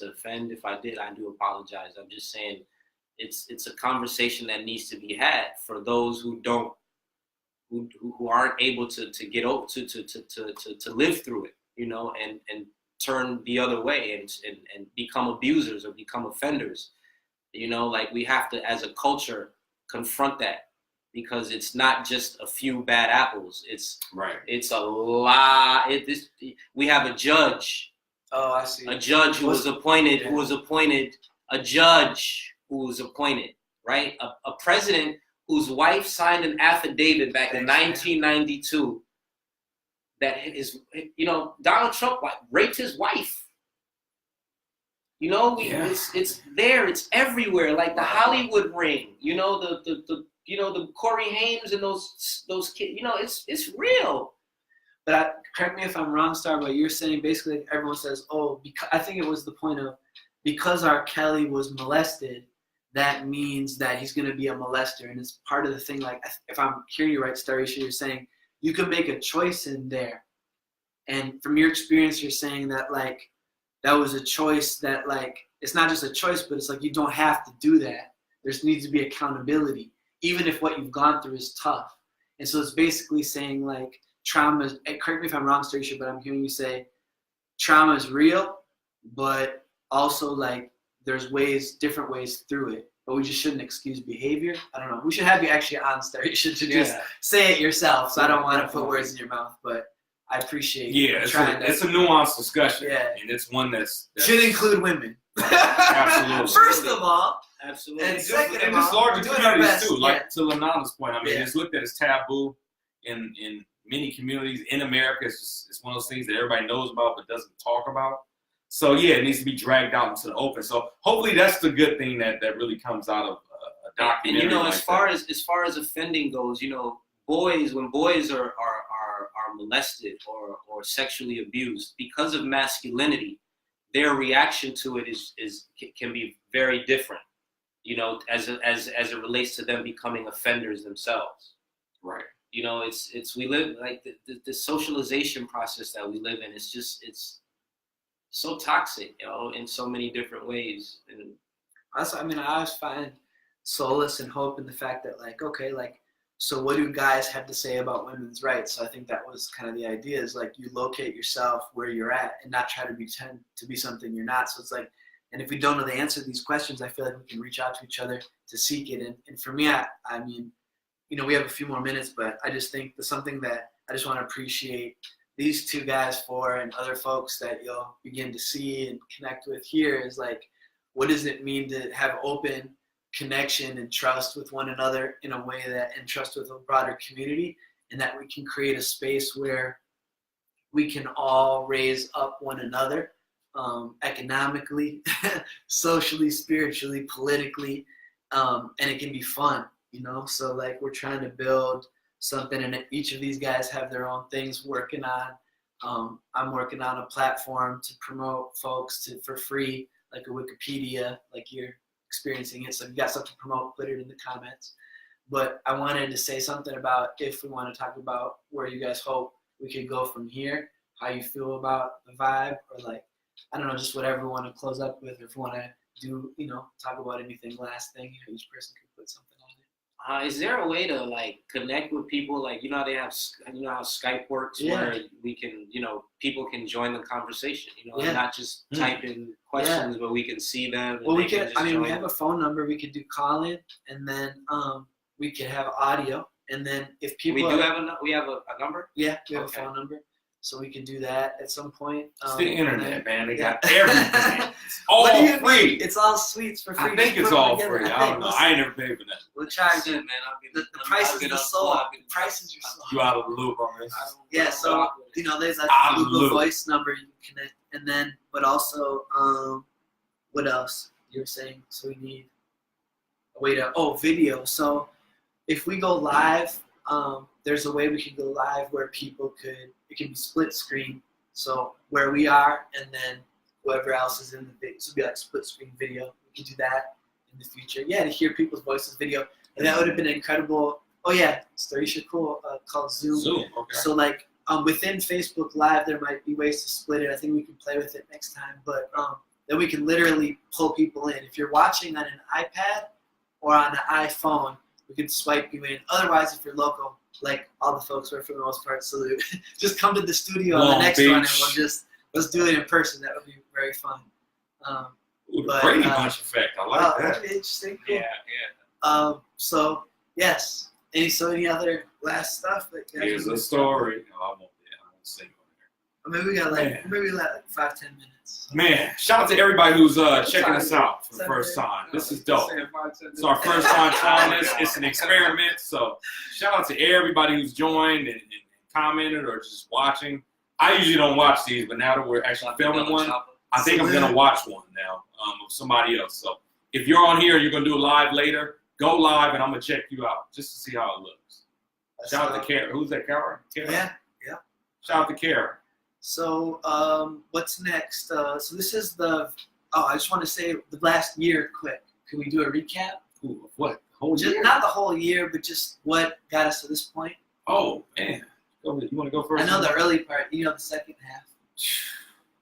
offend. If I did, I do apologize. I'm just saying it's a conversation that needs to be had for those who aren't able to get over to live through it, and turn the other way and become abusers or become offenders. Like we have to, as a culture, confront that, because it's not just a few bad apples. It's a lot. We have a judge. Oh, I see. A judge who was appointed. A judge who was appointed. Right. A president whose wife signed an affidavit back in 1992 that Donald Trump raped his wife. It's there. It's everywhere. Like the Hollywood ring. The Corey Haim and those kids. It's real. But correct me if I'm wrong, Star, but you're saying basically everyone says, I think it was the point of, because R. Kelly was molested, that means that he's going to be a molester. And it's part of the thing, like, if I'm hearing you right, Starisha, you're saying you can make a choice in there. And from your experience, you're saying that, like, that was a choice that, like, it's not just a choice, but it's like you don't have to do that. There needs to be accountability, even if what you've gone through is tough. And so it's basically saying, like, trauma, correct me if I'm wrong, Starisha, but I'm hearing you say trauma is real, but also, like, there's different ways through it, but we just shouldn't excuse behavior. I don't know. We should have you actually on, Starisha, to just say it yourself, so I don't want to put words in your mouth, but I appreciate it's a nuanced discussion. Yeah. And it's one that's should include women. Absolutely. First of all. Absolutely. And just larger communities too. Like to Lanana's point, I mean, it's looked at as taboo in many communities in America. It's one of those things that everybody knows about but doesn't talk about. So it needs to be dragged out into the open. So hopefully that's the good thing that really comes out of a documentary. And like as far as offending goes, when boys are molested or sexually abused because of masculinity, their reaction to it can be very different. As it relates to them becoming offenders themselves. Right. We live like the socialization process that we live in. It's so toxic, in so many different ways. And I always find solace and hope in the fact that, like, okay, like, so what do guys have to say about women's rights? So I think that was kind of the idea, is like you locate yourself where you're at and not try to pretend to be something you're not. So it's like, and if we don't know the answer to these questions, I feel like we can reach out to each other to seek it. And for me, I mean, we have a few more minutes, but I just think there's something that I just want to appreciate these two guys for, and other folks that you'll begin to see and connect with here, is like, what does it mean to have open connection and trust with one another in a way that, and trust with a broader community, and that we can create a space where we can all raise up one another, economically, socially, spiritually, politically, and it can be fun, so like we're trying to build something, and each of these guys have their own things working on. I'm working on a platform to promote folks for free, like a Wikipedia, like you're experiencing it. So if you got something to promote, put it in the comments. But I wanted to say something about, if we want to talk about where you guys hope we could go from here, how you feel about the vibe, or like, I don't know, just whatever we want to close up with, or if we want to do, talk about anything, last thing, each person can put something on it. Is there a way to like connect with people? Like, how they have, how Skype works, where we can, people can join the conversation, and not just type in questions, but we can see them. Well, we can. We have a phone number. We could do call in, and then we could have audio, and then if people we have a number. Yeah, we have a phone number, so we can do that at some point. It's the internet, man. They got everything. It's all free. It's all sweets for free. I think it's all free. I don't know. I ain't never paid for that. We'll try it, man. The prices are so. Prices are so. You out of the loop on this? Yeah. So there's that Google Voice number you can connect, and then, but also, what else you were saying? So we need a way to video. So if we go live, there's a way we can go live where people it can be split screen. So where we are, and then whoever else is in the video. So it'd be like split screen video. We can do that in the future. Yeah, to hear people's voices video. And that would have been incredible Oh yeah, Story Cool called Zoom. Zoom. Okay. So like within Facebook Live, there might be ways to split it. I think we can play with it next time. But then we can literally pull people in. If you're watching on an iPad or on an iPhone, we can swipe you in. Otherwise, if you're local, like all the folks were for the most part, salute. Just come to the studio on the Long next Beach. one, and let's do it in person. That would be very fun. Ooh, the but, Brady Bunch effect. I like that. That'd be interesting. Cool. Yeah. So yes. Any other last stuff? Here's a story. No, I won't sing on Maybe we got Man. maybe like 5-10 minutes. there. Man, shout out to everybody who's checking us out for the first time. This is dope. It's our first time trying this. It's an experiment. So shout out to everybody who's joined and commented or just watching. I usually don't watch these, but now that we're actually filming one, I think I'm gonna watch one now of somebody else. So if you're on here and you're gonna do a live later, go live and I'm gonna check you out just to see how it looks. Shout out to Kara. Who's that, Kara? Yeah. Shout out to Kara. So what's next? So this is I just want to say the last year quick. Can we do a recap? Ooh, what? Whole Just year? not the whole year, but just what got us to this point. Oh man. Go ahead. You wanna go first? I know the early part, the second half.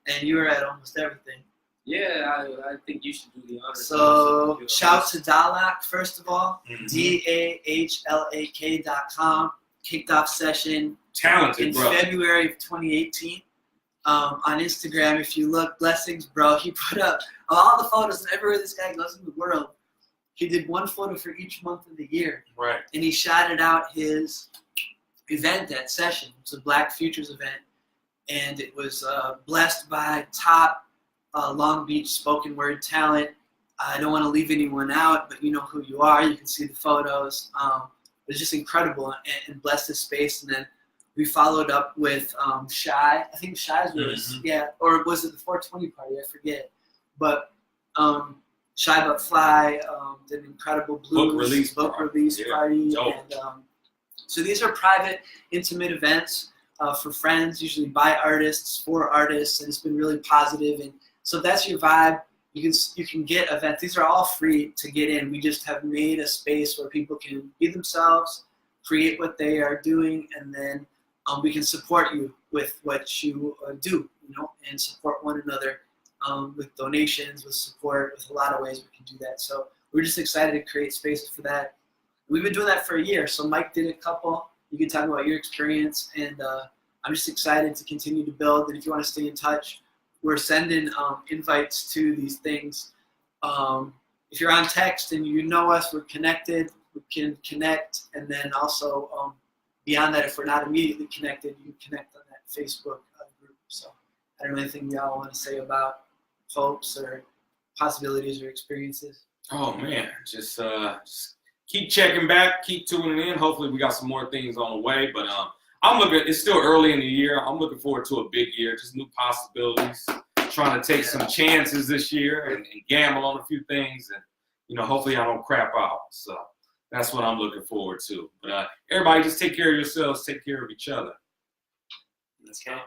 And you were at almost everything. Yeah, I think you should do the honors. So shout to Dalak, first of all. Mhm. DAHLAK.com. Kicked off session Talented, in bro. February of 2018. On Instagram, if you look, blessings, bro. He put up all the photos and everywhere this guy goes in the world. He did one photo for each month of the year. Right. And he shouted out his event, that session. It's a Black Futures event. And it was blessed by top Long Beach spoken word talent. I don't want to leave anyone out, but you know who you are. You can see the photos. It was just incredible and blessed this space. And then we followed up with Shy. I think Shy's was, or was it the 420 party? I forget. But Shy But Fly did an incredible blues book release party. Dope. And so these are private, intimate events for friends, usually by artists, for artists, and it's been really positive. And so if that's your vibe, you can get events. These are all free to get in. We just have made a space where people can be themselves, create what they are doing, and then we can support you with what you do, and support one another with donations, with support, with a lot of ways we can do that. So we're just excited to create spaces for that. We've been doing that for a year. So Mike did a couple. You can talk about your experience, and I'm just excited to continue to build. And if you want to stay in touch, we're sending invites to these things. If you're on text and you know us, we're connected. We can connect, and then also beyond that, if we're not immediately connected, you can connect on that Facebook group. So I don't know anything y'all want to say about hopes or possibilities or experiences. Oh man, just keep checking back, keep tuning in. Hopefully we got some more things on the way. But it's still early in the year. I'm looking forward to a big year, just new possibilities. Trying to take some chances this year and gamble on a few things, and hopefully I don't crap out. So that's what I'm looking forward to. But everybody, just take care of yourselves, take care of each other. Okay.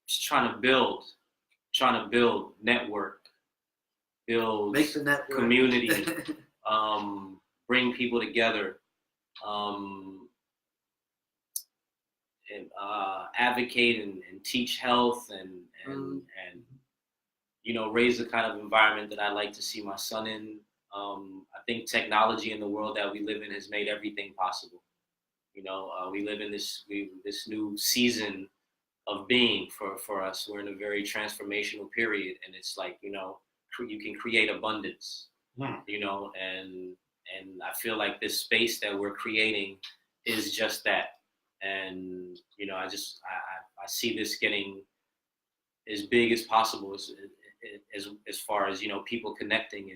Just trying to build network, build Make the network. community, bring people together, and advocate and teach health and raise the kind of environment that I like to see my son in. I think technology in the world that we live in has made everything possible. We live in this new season of being for us. We're in a very transformational period, and it's like, you can create abundance, and I feel like this space that we're creating is just that. And, I see this getting as big as possible as far as, people connecting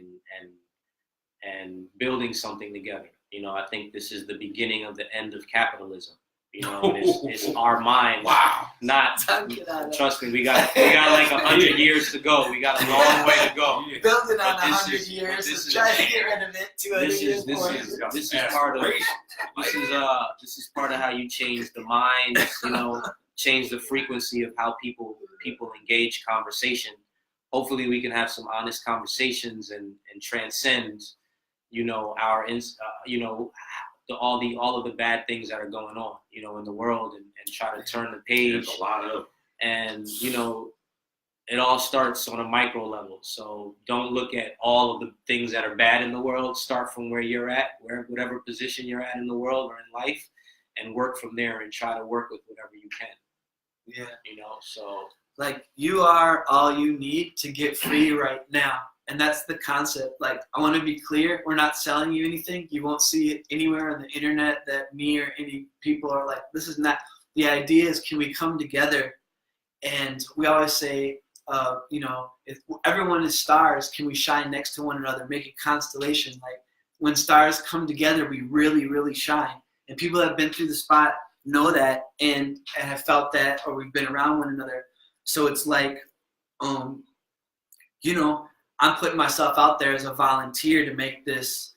and building something together. I think this is the beginning of the end of capitalism. It's our mind. Wow. Not, trust me, we got like 100 years to go. We got a long way to go. Building on But 100 years and trying to get rid of it 200 years more. This is part of how you change the mind, change the frequency of how people engage conversation. Hopefully we can have some honest conversations and transcend, all of the bad things that are going on, you know, in the world, and try to turn the page. There's a lot of. And, you know, it all starts on a micro level. So don't look at all of the things that are bad in the world. Start from where you're at, whatever position you're at in the world or in life, and work from there and try to work with whatever you can. Yeah. You know, so. Like, you are all you need to get free right now. And that's the concept. Like, I want to be clear, we're not selling you anything. You won't see it anywhere on the internet that me or any people are like, this is not. The idea is, can we come together? And we always say, you know, if everyone is stars, can we shine next to one another, make a constellation? Like, when stars come together, we really, really shine. And people that have been through the spot know that and have felt that, or we've been around one another. So it's like, you know, I'm putting myself out there as a volunteer to make this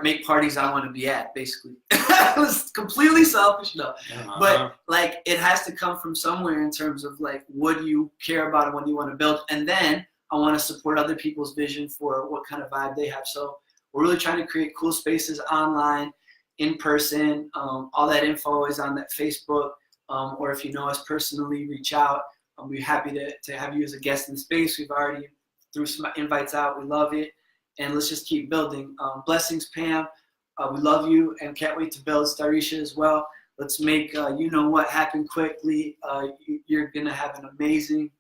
make parties I want to be at, basically. It was completely selfish, no. But like, it has to come from somewhere in terms of like, what do you care about and what do you want to build? And then I want to support other people's vision for what kind of vibe they have. So we're really trying to create cool spaces online, in person. All that info is on that Facebook. Or if you know us personally, reach out. We're happy to have you as a guest in the space. We've already threw some invites out. We love it. And let's just keep building. Blessings, Pam. We love you and can't wait to build Starisha as well. Let's make you know what happen quickly. You're going to have an amazing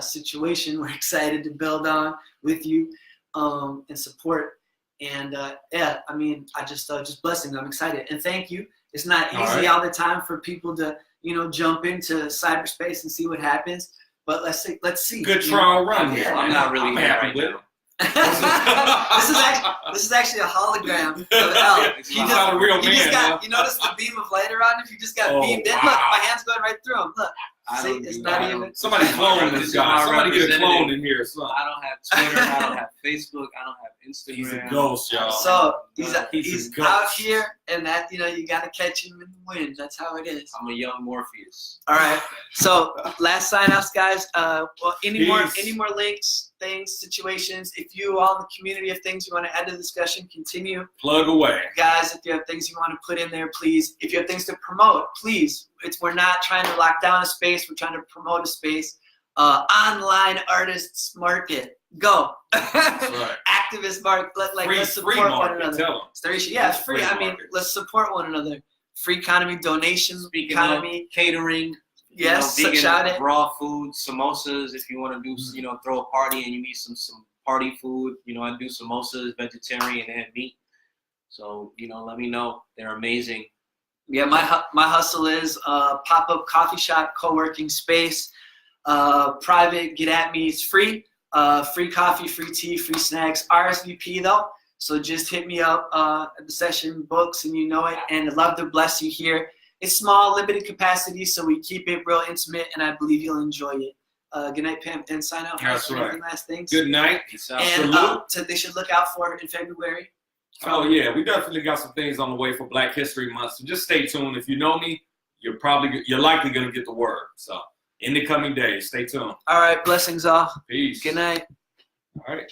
situation we're excited to build on with you and support. And yeah, I mean, I just blessings. I'm excited. And thank you. It's not easy all the time for people to, you know, jump into cyberspace and see what happens. But let's see. Good trial run here. I'm not really happy right with now. This is actually a hologram of L. He's not a real man. You notice the beam of light around him? You just got beamed in. Look, my hand's going right through him. Look. See, it's not even. Somebody clone this guy. Somebody get a clone in here. So. I don't have Twitter. I don't have Facebook. I don't have Instagram. He's a ghost, y'all. So he's a out ghost. here, and that, you know, you got to catch him in the wind. That's how it is. I'm a young Morpheus. All right. So last sign-offs, guys. Well, any more links, things, situations? If you all in the community have things you want to add to the discussion, continue. Plug away. Guys, if you have things you want to put in there, please. If you have things to promote, please. We're not trying to lock down a space. We're trying to promote a space. Online artists market. Go. Right. Activist market. Let's support free one market, another. tell 'em. Starisha, yeah, it's free. I mean, market. let's support one another. Free economy, donations, Speaking economy. of catering, Yes, you know, vegan shout it. raw food, samosas. If you want to do, you know, throw a party and you need some party food, you know, I do samosas, vegetarian and meat. So, you know, let me know. They're amazing. Yeah, my hustle is pop-up coffee shop, co-working space, private, get at me, it's free. Free coffee, free tea, free snacks, RSVP though. So just hit me up at the session books and you know it. And I'd love to bless you here. It's small, limited capacity, so we keep it real intimate and I believe you'll enjoy it. Good night, Pam, and sign out. That's right. Any last things? Good night. Peace out. And Salute. so they should look out for it in February. Oh yeah, we definitely got some things on the way for Black History Month. So just stay tuned. If you know me, you're likely gonna get the word. So in the coming days, stay tuned. All right, blessings all. Peace. Good night. All right.